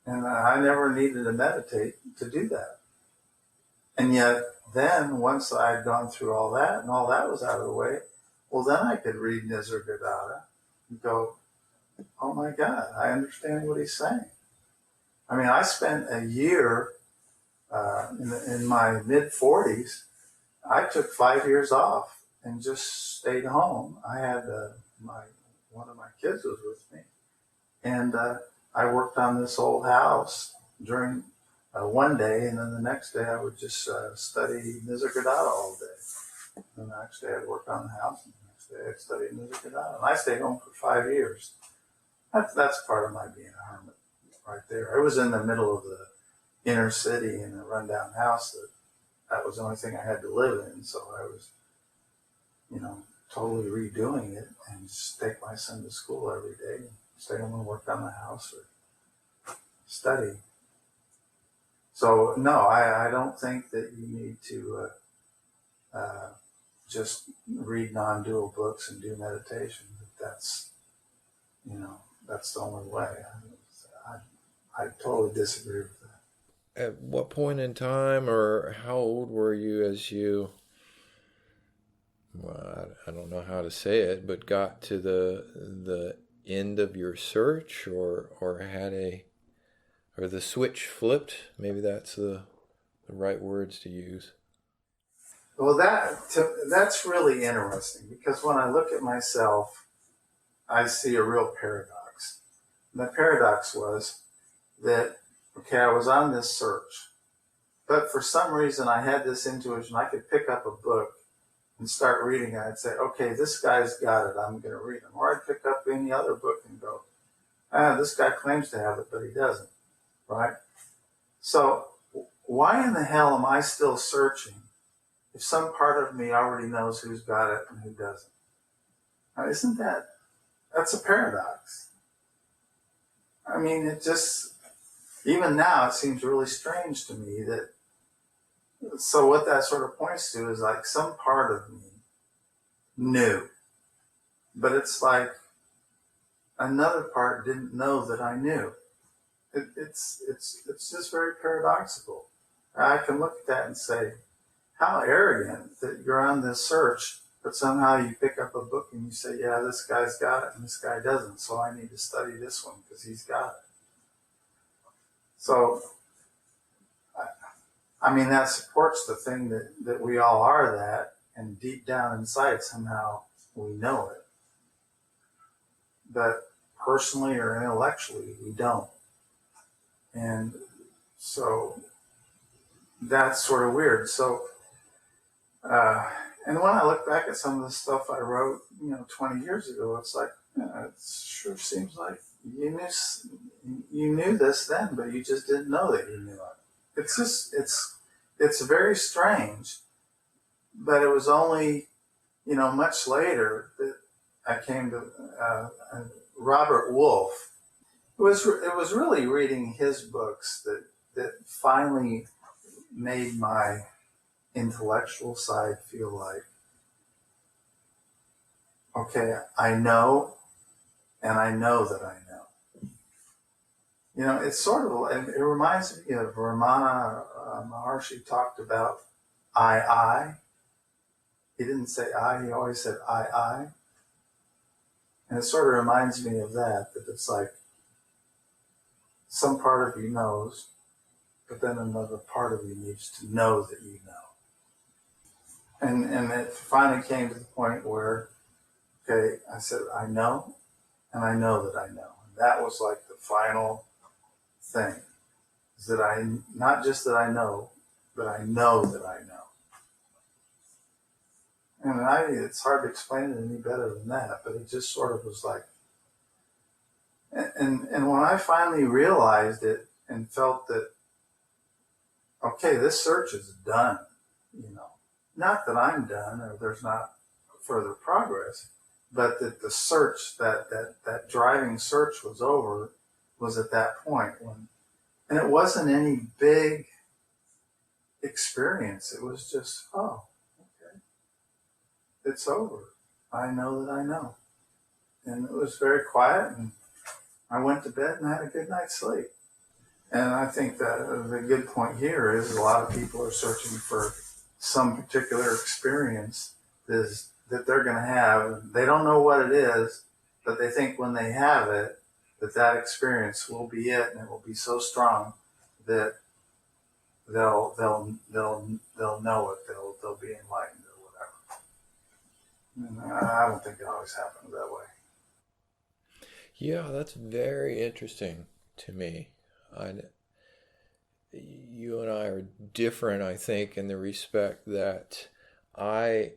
And I never needed to meditate to do that. And yet, then, once I had gone through all that and all that was out of the way, well, then I could read Nisargadatta and go, oh my God, I understand what he's saying. I mean, I spent a year in my mid-40s. I took 5 years off and just stayed home. I had one of my kids was with me. And I worked on this old house during one day, and then the next day I would just study Nisargadatta all day. And the next day I'd work on the house, and the next day I'd study Nisargadatta. And I stayed home for 5 years. That's part of my being a hermit right there. I was in the middle of the inner city in a rundown house that was the only thing I had to live in. So I was, totally redoing it and just take my son to school every day, stay home and work on the house or study. So no, I don't think that you need to just read non-dual books and do meditation. That's the only way. I totally disagree with that. At what point in time, or how old were you as you, well, I don't know how to say it, but got to the end of your search, or the switch flipped? Maybe that's the right words to use. Well, that's really interesting, because when I look at myself, I see a real paradox. And the paradox was that, okay, I was on this search, but for some reason I had this intuition. I could pick up a book and start reading it. I'd say, okay, this guy's got it, I'm going to read him. Or I'd pick up any other book and go, this guy claims to have it, but he doesn't, right? So why in the hell am I still searching if some part of me already knows who's got it and who doesn't? Now, that's a paradox. I mean, even now, it seems really strange to me that, so what that sort of points to is like some part of me knew, but it's like another part didn't know that I knew. It's just very paradoxical. I can look at that and say, how arrogant that you're on this search, but somehow you pick up a book and you say, yeah, this guy's got it and this guy doesn't, so I need to study this one because he's got it. So, I mean, that supports the thing that we all are that, and deep down inside somehow we know it. But personally or intellectually, we don't. And so that's sort of weird. So, and when I look back at some of the stuff I wrote, 20 years ago, it's like, it sure seems like you knew this then, but you just didn't know that you knew it. It's very strange, but it was only, much later that I came to Robert Wolfe. It was really reading his books that finally made my intellectual side feel like, okay, I know, and I know that I know. It's sort of, it reminds me of Ramana Maharshi talked about I. He didn't say I, he always said I. And it sort of reminds me of that it's like some part of you knows, but then another part of you needs to know that you know. And it finally came to the point where, okay, I said, I know, and I know that I know. And that was like the final thing, is that not just that I know, but I know that I know. And it's hard to explain it any better than that, but it just sort of was like, and when I finally realized it and felt that, okay, this search is done, not that I'm done or there's not further progress, but that the search, that driving search was over, was at that point and it wasn't any big experience. It was just, oh, okay, it's over. I know that I know. And it was very quiet, and I went to bed and had a good night's sleep. And I think that the good point here is a lot of people are searching for some particular experience that they're going to have. They don't know what it is, but they think when they have it, that experience will be it, and it will be so strong that they'll know it. They'll be enlightened or whatever. And I don't think it always happens that way. Yeah, that's very interesting to me. I, you and I are different, I think, in the respect that I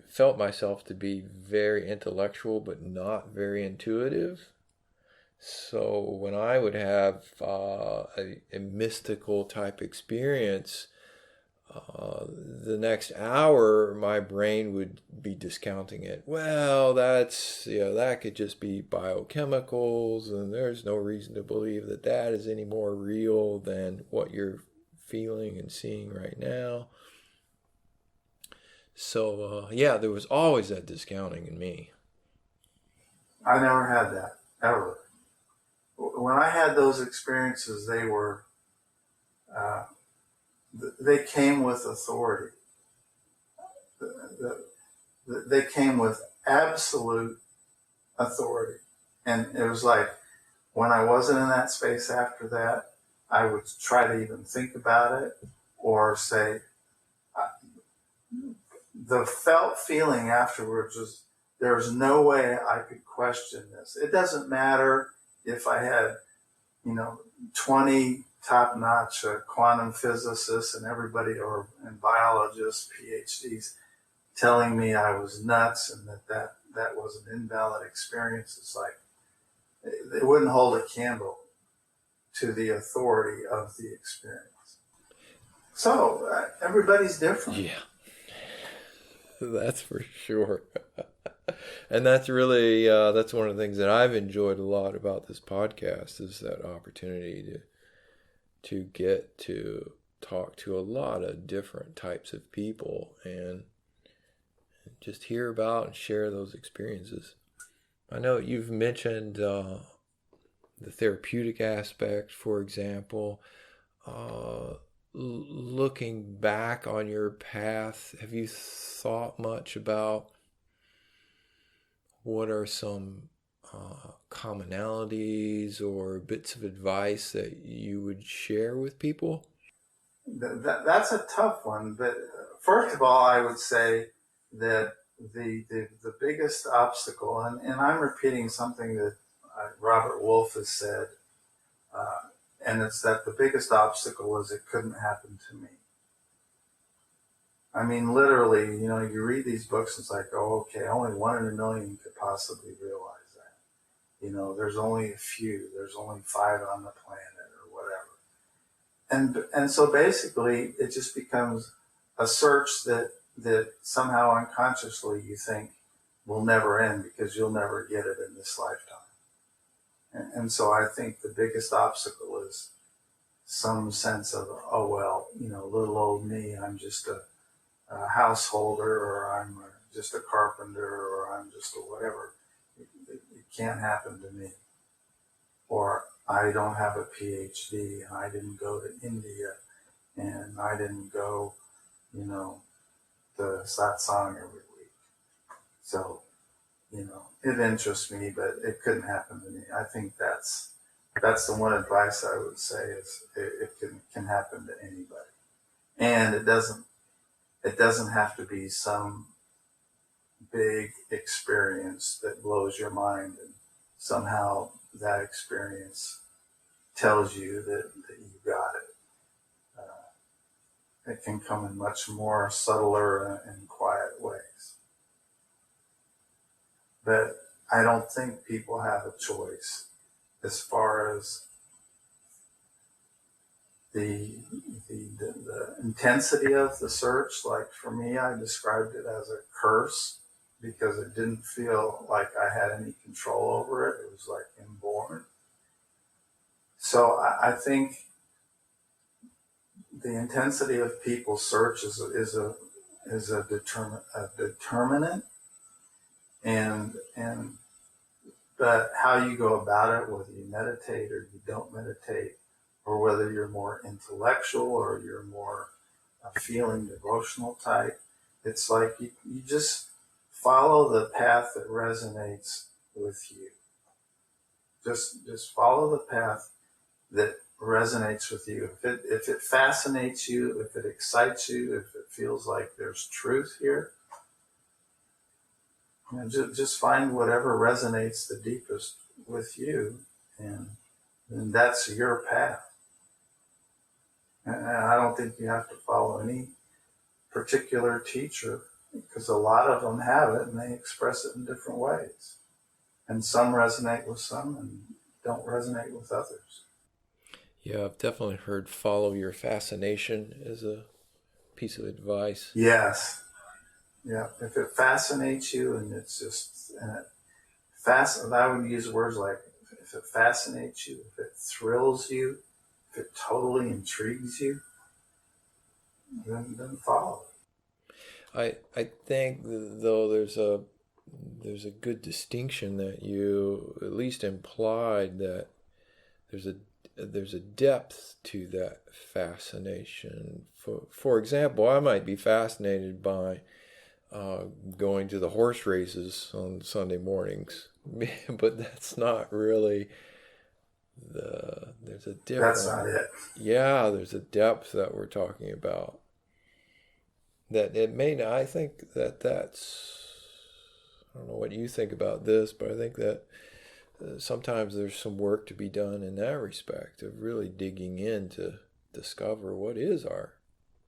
felt myself to be very intellectual but not very intuitive. So when I would have a mystical type experience, the next hour my brain would be discounting it. Well, that could just be biochemicals, and there's no reason to believe that that is any more real than what you're feeling and seeing right now. So yeah, there was always that discounting in me. I never had that, ever. When I had those experiences, uh, they came with authority. They came with absolute authority. And it was like, when I wasn't in that space after that, I would try to even think about it or say, the felt feeling afterwards was, there's no way I could question this. It doesn't matter if I had, 20 top-notch quantum physicists and and biologists, PhDs, telling me I was nuts and that was an invalid experience. It's like, it wouldn't hold a candle to the authority of the experience. So everybody's different. Yeah, that's for sure. And that's really that's one of the things that I've enjoyed a lot about this podcast is that opportunity to get to talk to a lot of different types of people and just hear about and share those experiences. I know you've mentioned the therapeutic aspect, for example. Looking back on your path, have you thought much about what are some commonalities or bits of advice that you would share with people? That's a tough one. But first of all, I would say that the biggest obstacle, and I'm repeating something that Robert Wolf has said, and it's that the biggest obstacle is it couldn't happen to me. I mean, literally, you read these books, it's like, oh, okay, only 1 in a million could possibly realize that. There's only a few, there's only 5 on the planet or whatever. And so basically, it just becomes a search that somehow unconsciously you think will never end because you'll never get it in this lifetime. And so I think the biggest obstacle is some sense of, oh, well, little old me, I'm just a householder, or I'm just a carpenter, or I'm just a whatever. It can't happen to me. Or I don't have a PhD, and I didn't go to India, and I didn't go, to satsang every week. So, it interests me, but it couldn't happen to me. I think that's the one advice I would say is it can happen to anybody. And it doesn't have to be some big experience that blows your mind and somehow that experience tells you that you got it. It can come in much more subtler and quiet ways. But I don't think people have a choice as far as the intensity of the search. Like for me, I described it as a curse because it didn't feel like I had any control over it. It was like inborn. So I think the intensity of people's search is a determinant, and but how you go about it, whether you meditate or you don't meditate, or whether you're more intellectual or you're more feeling devotional type, it's like you just follow the path that resonates with you. Just follow the path that resonates with you. If it fascinates you, if it excites you, if it feels like there's truth here, just find whatever resonates the deepest with you, and that's your path. And I don't think you have to follow any particular teacher, because a lot of them have it and they express it in different ways. And some resonate with some and don't resonate with others. Yeah, I've definitely heard follow your fascination as a piece of advice. Yes. Yeah. If it fascinates you and it's just, I would use words like, if it fascinates you, if it thrills you, if it totally intrigues you, then follow it. I think though there's a good distinction that you at least implied, that there's a depth to that fascination. For example, I might be fascinated by going to the horse races on Sunday mornings, but that's not really there's a difference. That's not it. Yeah, there's a depth that we're talking about. That it may not, I think that's, I don't know what you think about this, but I think that sometimes there's some work to be done in that respect, of really digging in to discover what is our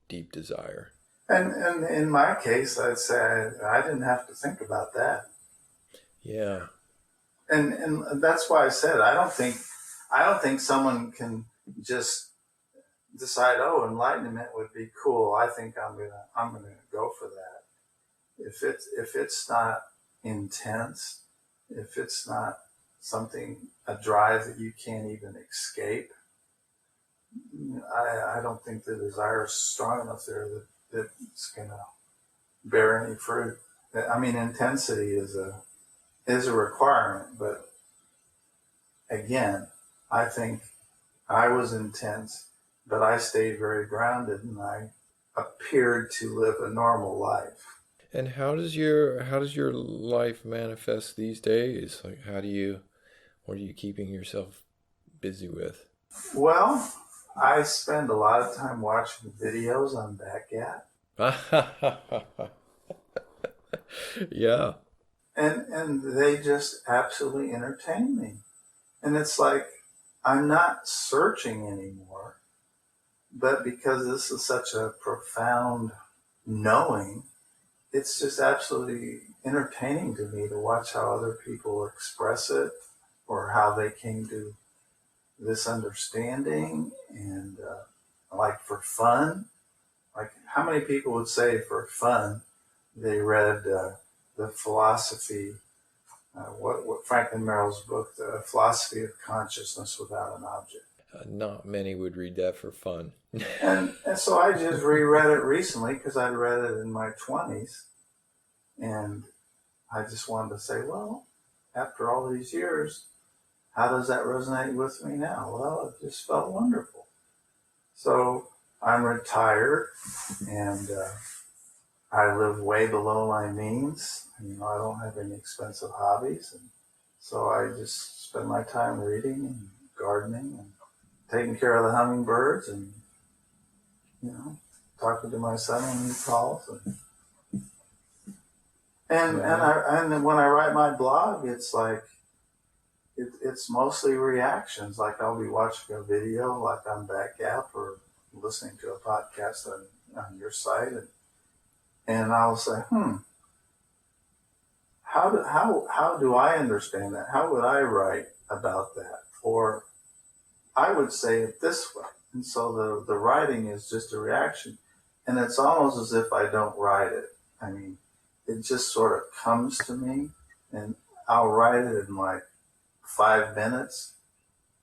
deep desire. And in my case, I'd say I didn't have to think about that. Yeah. And that's why I said I don't think someone can just decide, oh, enlightenment would be cool. I think I'm gonna go for that. If it's not intense, if it's not a drive that you can't even escape, I don't think the desire is strong enough there that it's gonna bear any fruit. I mean, intensity is a requirement, but again, I think I was intense, but I stayed very grounded and I appeared to live a normal life. And how does your life manifest these days? Like, what are you keeping yourself busy with? Well, I spend a lot of time watching videos on Backgap. Yeah. And they just absolutely entertain me. And it's like, I'm not searching anymore, but because this is such a profound knowing, it's just absolutely entertaining to me to watch how other people express it, or how they came to this understanding. And like, for fun, like, how many people would say for fun they read the philosophy, what Franklin Merrill's book, The Philosophy of Consciousness Without an Object? Not many would read that for fun. and so I just reread it recently because I'd read it in my 20s. And I just wanted to say, well, after all these years, how does that resonate with me now? Well, it just felt wonderful. So I'm retired, and I live way below my means. I don't have any expensive hobbies. And so I just spend my time reading and gardening and taking care of the hummingbirds and, talking to my son when he calls. And when I write my blog, it's like, it's mostly reactions. Like, I'll be watching a video like on Backgap or listening to a podcast on your site, and I'll say, how do I understand that? How would I write about that? Or I would say it this way. And so the writing is just a reaction. And it's almost as if I don't write it. I mean, it just sort of comes to me, and I'll write it in like 5 minutes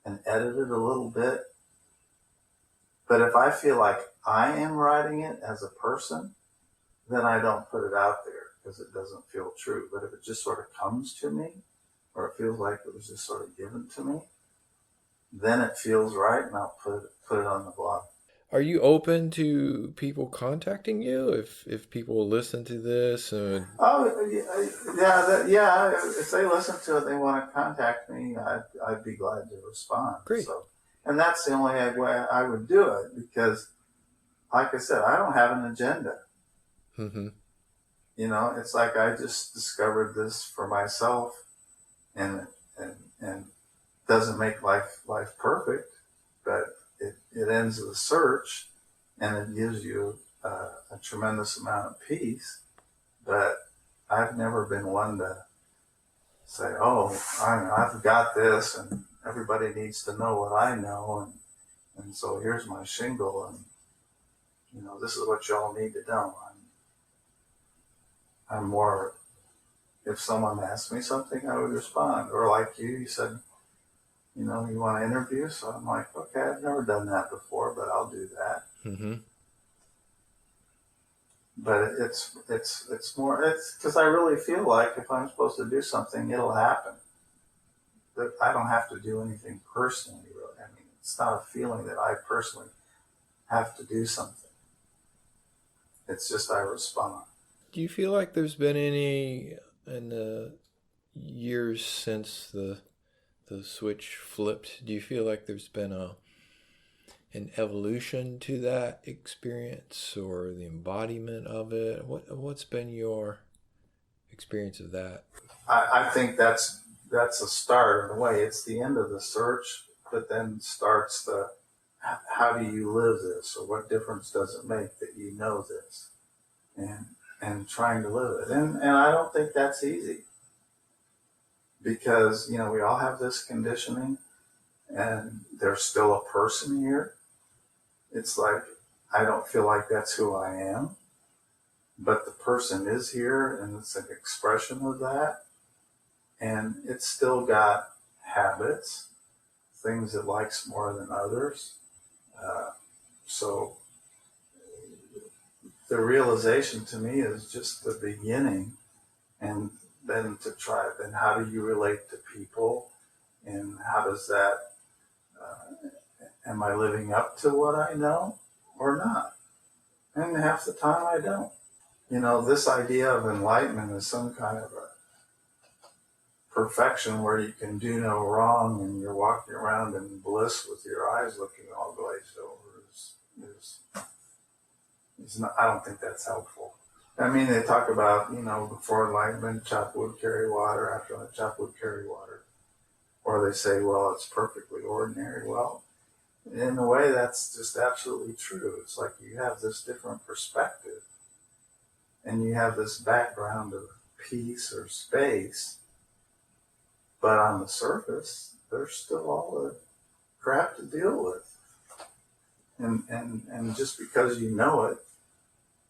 and edit it a little bit. But if I feel like I am writing it as a person, then I don't put it out there because it doesn't feel true. But if it just sort of comes to me, or it feels like it was just sort of given to me, then it feels right, and I'll put it on the blog. Are you open to people contacting you if people listen to this? Oh, yeah. If they listen to it, they want to contact me, I'd be glad to respond. Great. So, and that's the only way I would do it, because, like I said, I don't have an agenda. Mm-hmm. It's like I just discovered this for myself, and and doesn't make life perfect, but it ends the search, and it gives you a tremendous amount of peace. But I've never been one to say, "Oh, I've got this, and everybody needs to know what I know, and so here's my shingle, and this is what y'all need to know." I'm more, if someone asked me something, I would respond. Or like you said, you want to interview, so I'm like, okay, I've never done that before, but I'll do that. Mm-hmm. But it's because I really feel like if I'm supposed to do something, it'll happen. That I don't have to do anything personally, really. I mean, it's not a feeling that I personally have to do something. It's just I respond. Do you feel like there's been any in the years since the switch flipped? Do you feel like there's been an evolution to that experience or the embodiment of it? What's been your experience of that? I think that's a start in a way. It's the end of the search, but then starts the how do you live this, or what difference does it make that you know this, and trying to live it. And I don't think that's easy, because we all have this conditioning, and there's still a person here. It's like, I don't feel like that's who I am, but the person is here, and it's an expression of that. And it's still got habits, things it likes more than others. So the realization to me is just the beginning. And then how do you relate to people? And how does that, am I living up to what I know or not? And half the time I don't. This idea of enlightenment is some kind of a perfection where you can do no wrong and you're walking around in bliss with your eyes looking all glazed over is not, I don't think that's helpful. I mean, they talk about, before enlightenment, chop wood, carry water, after enlightenment, chop wood, carry water. Or they say, well, it's perfectly ordinary. Well, in a way, that's just absolutely true. It's like you have this different perspective, and you have this background of peace or space, but on the surface, there's still all the crap to deal with. And just because you know it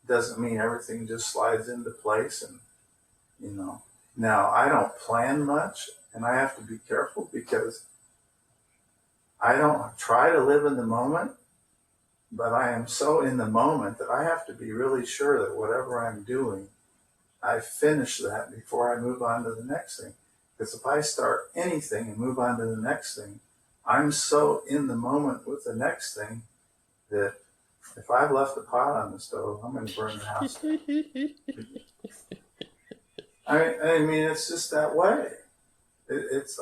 doesn't mean everything just slides into place. And now I don't plan much, and I have to be careful because I don't try to live in the moment, but I am so in the moment that I have to be really sure that whatever I'm doing, I finish that before I move on to the next thing. Because if I start anything and move on to the next thing, I'm so in the moment with the next thing that if I've left a pot on the stove, I'm going to burn the house down. I mean, it's just that way.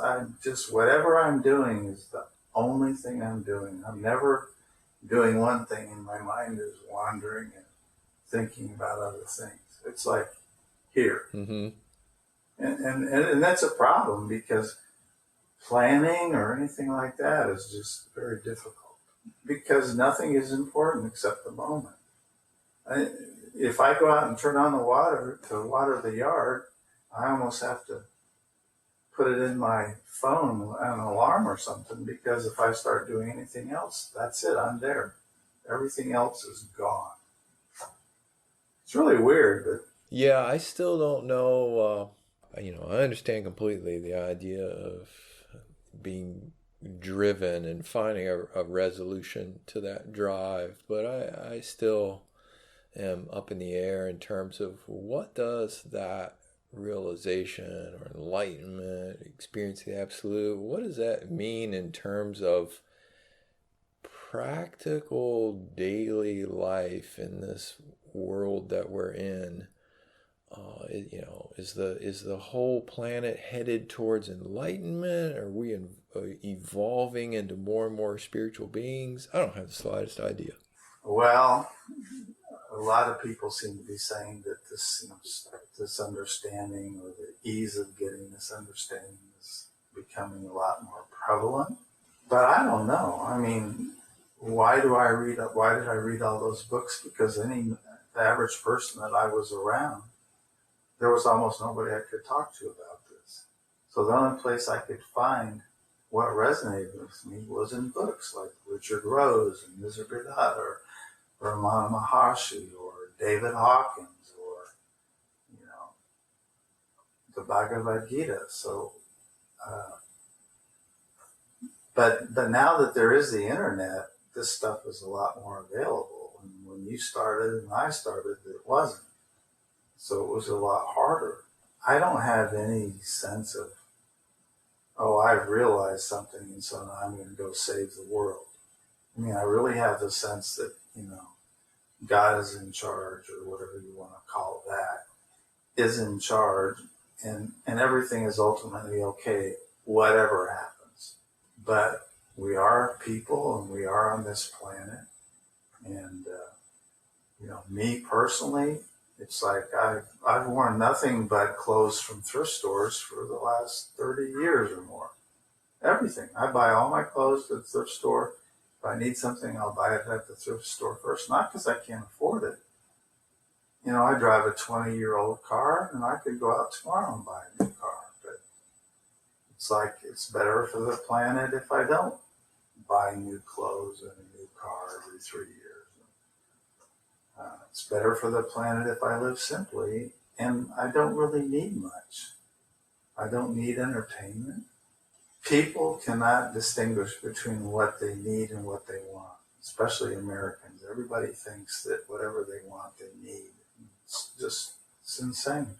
I'm just, whatever I'm doing is the only thing I'm doing. I'm never doing one thing and my mind is wandering and thinking about other things. It's like here. Mm-hmm. And that's a problem, because planning or anything like that is just very difficult, because nothing is important except the moment. If I go out and turn on the water to water the yard, I almost have to put it in my phone, an alarm or something, because if I start doing anything else, that's it, I'm there. Everything else is gone. It's really weird, but yeah, I still don't know. I understand completely the idea of being driven and finding a resolution to that drive, but I still am up in the air in terms of what does that realization or enlightenment, experience the absolute, what does that mean in terms of practical daily life in this world that we're in? Is the whole planet headed towards enlightenment? Are we evolving into more and more spiritual beings? I don't have the slightest idea. Well, a lot of people seem to be saying that this understanding, or the ease of getting this understanding, is becoming a lot more prevalent. But I don't know. I mean, why did I read all those books? Because the average person that I was around, there was almost nobody I could talk to about this. So the only place I could find what resonated with me was in books like Richard Rose and Nisargadatta or Ramana Maharshi or David Hawkins or, the Bhagavad Gita. So, but now that there is the internet, this stuff is a lot more available. And when you started and I started, it wasn't. So it was a lot harder. I don't have any sense of, I've realized something and so now I'm going to go save the world. I mean, I really have the sense that, God is in charge, or whatever you want to call that, is in charge, and everything is ultimately okay, whatever happens. But we are people and we are on this planet. And, me personally, it's like I've worn nothing but clothes from thrift stores for the last 30 years or more. Everything. I buy all my clothes at the thrift store. If I need something, I'll buy it at the thrift store first. Not because I can't afford it. I drive a 20-year-old car and I could go out tomorrow and buy a new car. But it's like it's better for the planet if I don't buy new clothes and a new car every 3 years. It's better for the planet if I live simply, and I don't really need much. I don't need entertainment. People cannot distinguish between what they need and what they want, especially Americans. Everybody thinks that whatever they want, they need. It's insane.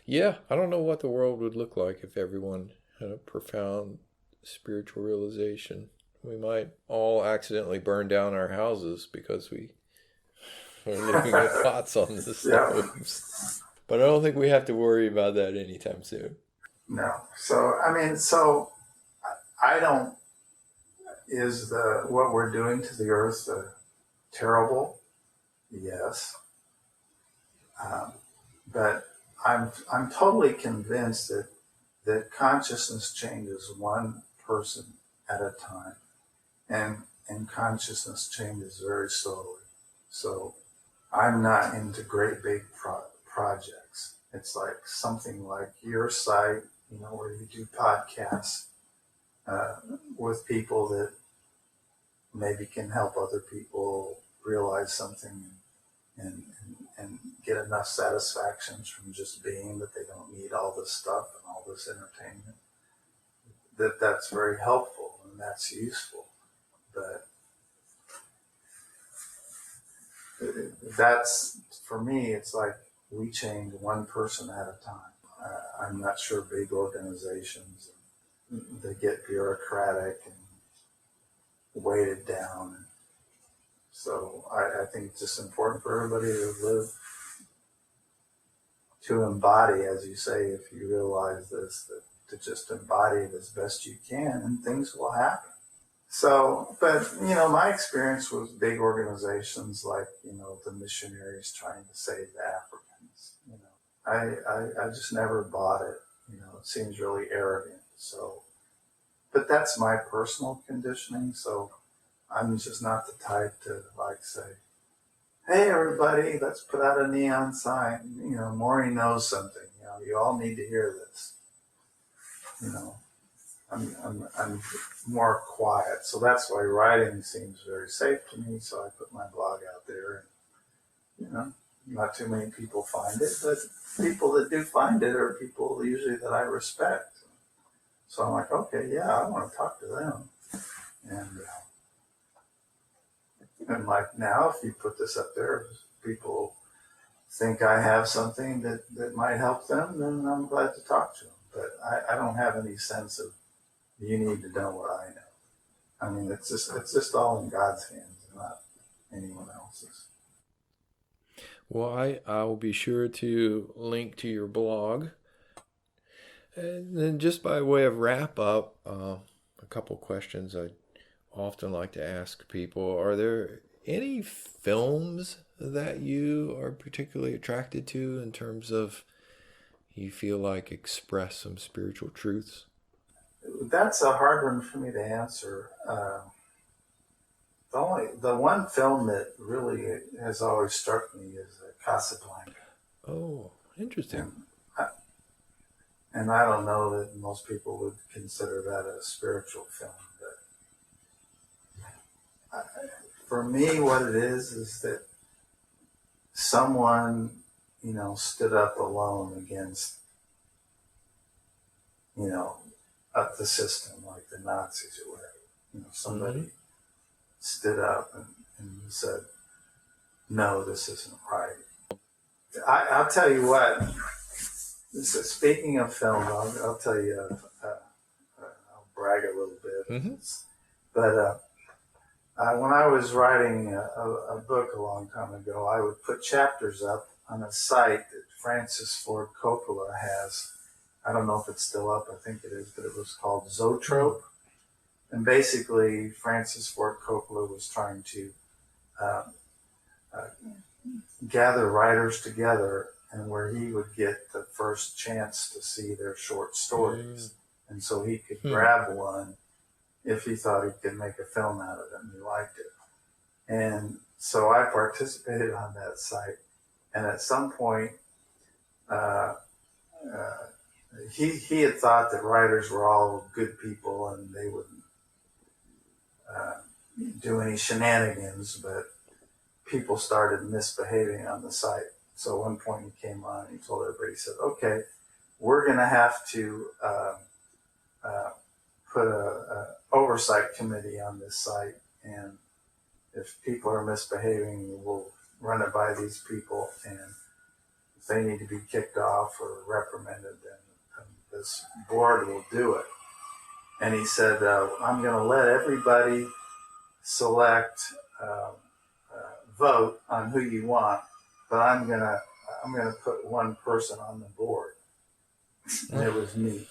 Yeah, I don't know what the world would look like if everyone had a profound spiritual realization. We might all accidentally burn down our houses because we are leaving the pots on the stoves. But I don't think we have to worry about that anytime soon. No. So, I don't, is what we're doing to the earth terrible? Yes. But I'm totally convinced that consciousness changes one person at a time, and consciousness changes very slowly. So I'm not into great big projects. It's like something like your site, where you do podcasts with people that maybe can help other people realize something and get enough satisfactions from just being that they don't need all this stuff and all this entertainment. That's very helpful and that's useful. But that's, for me, it's like we change one person at a time. I'm not sure big organizations, they get bureaucratic and weighted down. So I think it's just important for everybody to embody, as you say, if you realize this, to just embody it as best you can and things will happen. So, but, my experience with big organizations like, the missionaries trying to save the Africans, I just never bought it. It seems really arrogant. So, but that's my personal conditioning. So I'm just not the type to say, hey, everybody, let's put out a neon sign. Maury knows something. You all need to hear this. I'm more quiet. So that's why writing seems very safe to me. So I put my blog out there. And, not too many people find it, but people that do find it are people usually that I respect. So I'm like, okay, yeah, I want to talk to them. And like now, if you put this up there, people think I have something that might help them, then I'm glad to talk to them. But I don't have any sense of, you need to know what I know. I mean, it's just all in God's hands, not anyone else's. Well, I will be sure to link to your blog. And then just by way of wrap up, a couple questions I often like to ask people. Are there any films that you are particularly attracted to in terms of you feel like express some spiritual truths? That's a hard one for me to answer. The one film that really has always struck me is Casablanca. Oh, interesting. And I don't know that most people would consider that a spiritual film, but for me, what it is that someone, stood up alone against, the system, like the Nazis or whatever. Somebody stood up and said, no, this isn't right. I'll tell you what. Speaking of film, I'll tell you. I'll brag a little bit. Mm-hmm. But when I was writing a book a long time ago, I would put chapters up on a site that Francis Ford Coppola has. I don't know if it's still up. I think it is, but it was called Zoetrope. And basically, Francis Ford Coppola was trying to gather writers together, and where he would get the first chance to see their short stories. And so he could grab one if he thought he could make a film out of it and he liked it. And so I participated on that site. And at some point, he had thought that writers were all good people and they wouldn't do any shenanigans, but people started misbehaving on the site. So at one point he came on and he told everybody, he said, okay, we're going to have to put a oversight committee on this site, and if people are misbehaving, we'll run it by these people, and if they need to be kicked off or reprimanded, then this board will do it. And he said, I'm going to let everybody select, vote on who you want, but I'm gonna put one person on the board, and it was me.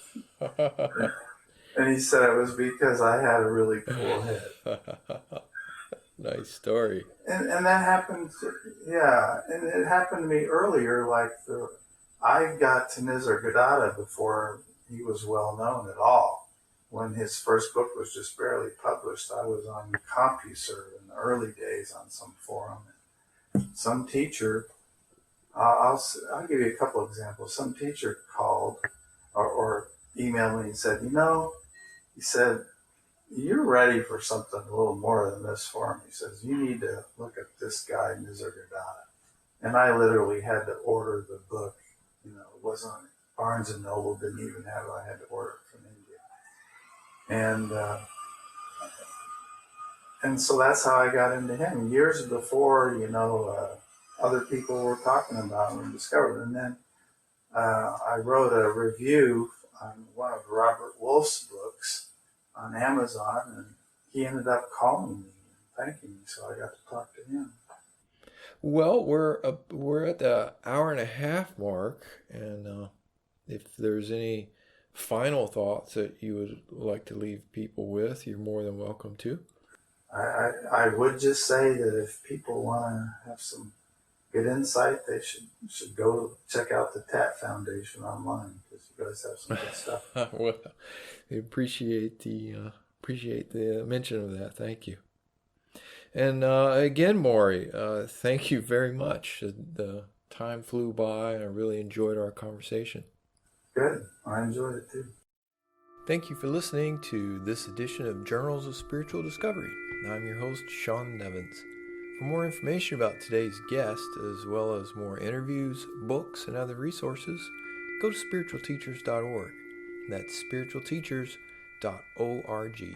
And he said it was because I had a really cool head. Nice story. And that happened, yeah. And it happened to me earlier. I got to Nisargadatta before he was well known at all. When his first book was just barely published, I was on CompuServe in the early days on some forum. Some teacher, I'll give you a couple of examples. Some teacher called or emailed me and said, he said, you're ready for something a little more than this for him. He says, you need to look at this guy, Nisargadatta. And I literally had to order the book. It wasn't on Barnes & Noble, didn't even have it. I had to order it from India. And so that's how I got into him. Years before, other people were talking about him and discovered. And then I wrote a review on one of Robert Wolf's books on Amazon, and he ended up calling me and thanking me, so I got to talk to him. Well, we're at the hour and a half mark, and if there's any final thoughts that you would like to leave people with, you're more than welcome to. I would just say that if people want to have some good insight, they should go check out the TAT Foundation online, because you guys have some good stuff. Well, we appreciate the mention of that. Thank you. And again, Maury, thank you very much. The time flew by, and I really enjoyed our conversation. Good. I enjoyed it too. Thank you for listening to this edition of Journals of Spiritual Discovery. I'm your host, Sean Nevins. For more information about today's guest, as well as more interviews, books, and other resources, go to spiritualteachers.org. That's spiritualteachers.org.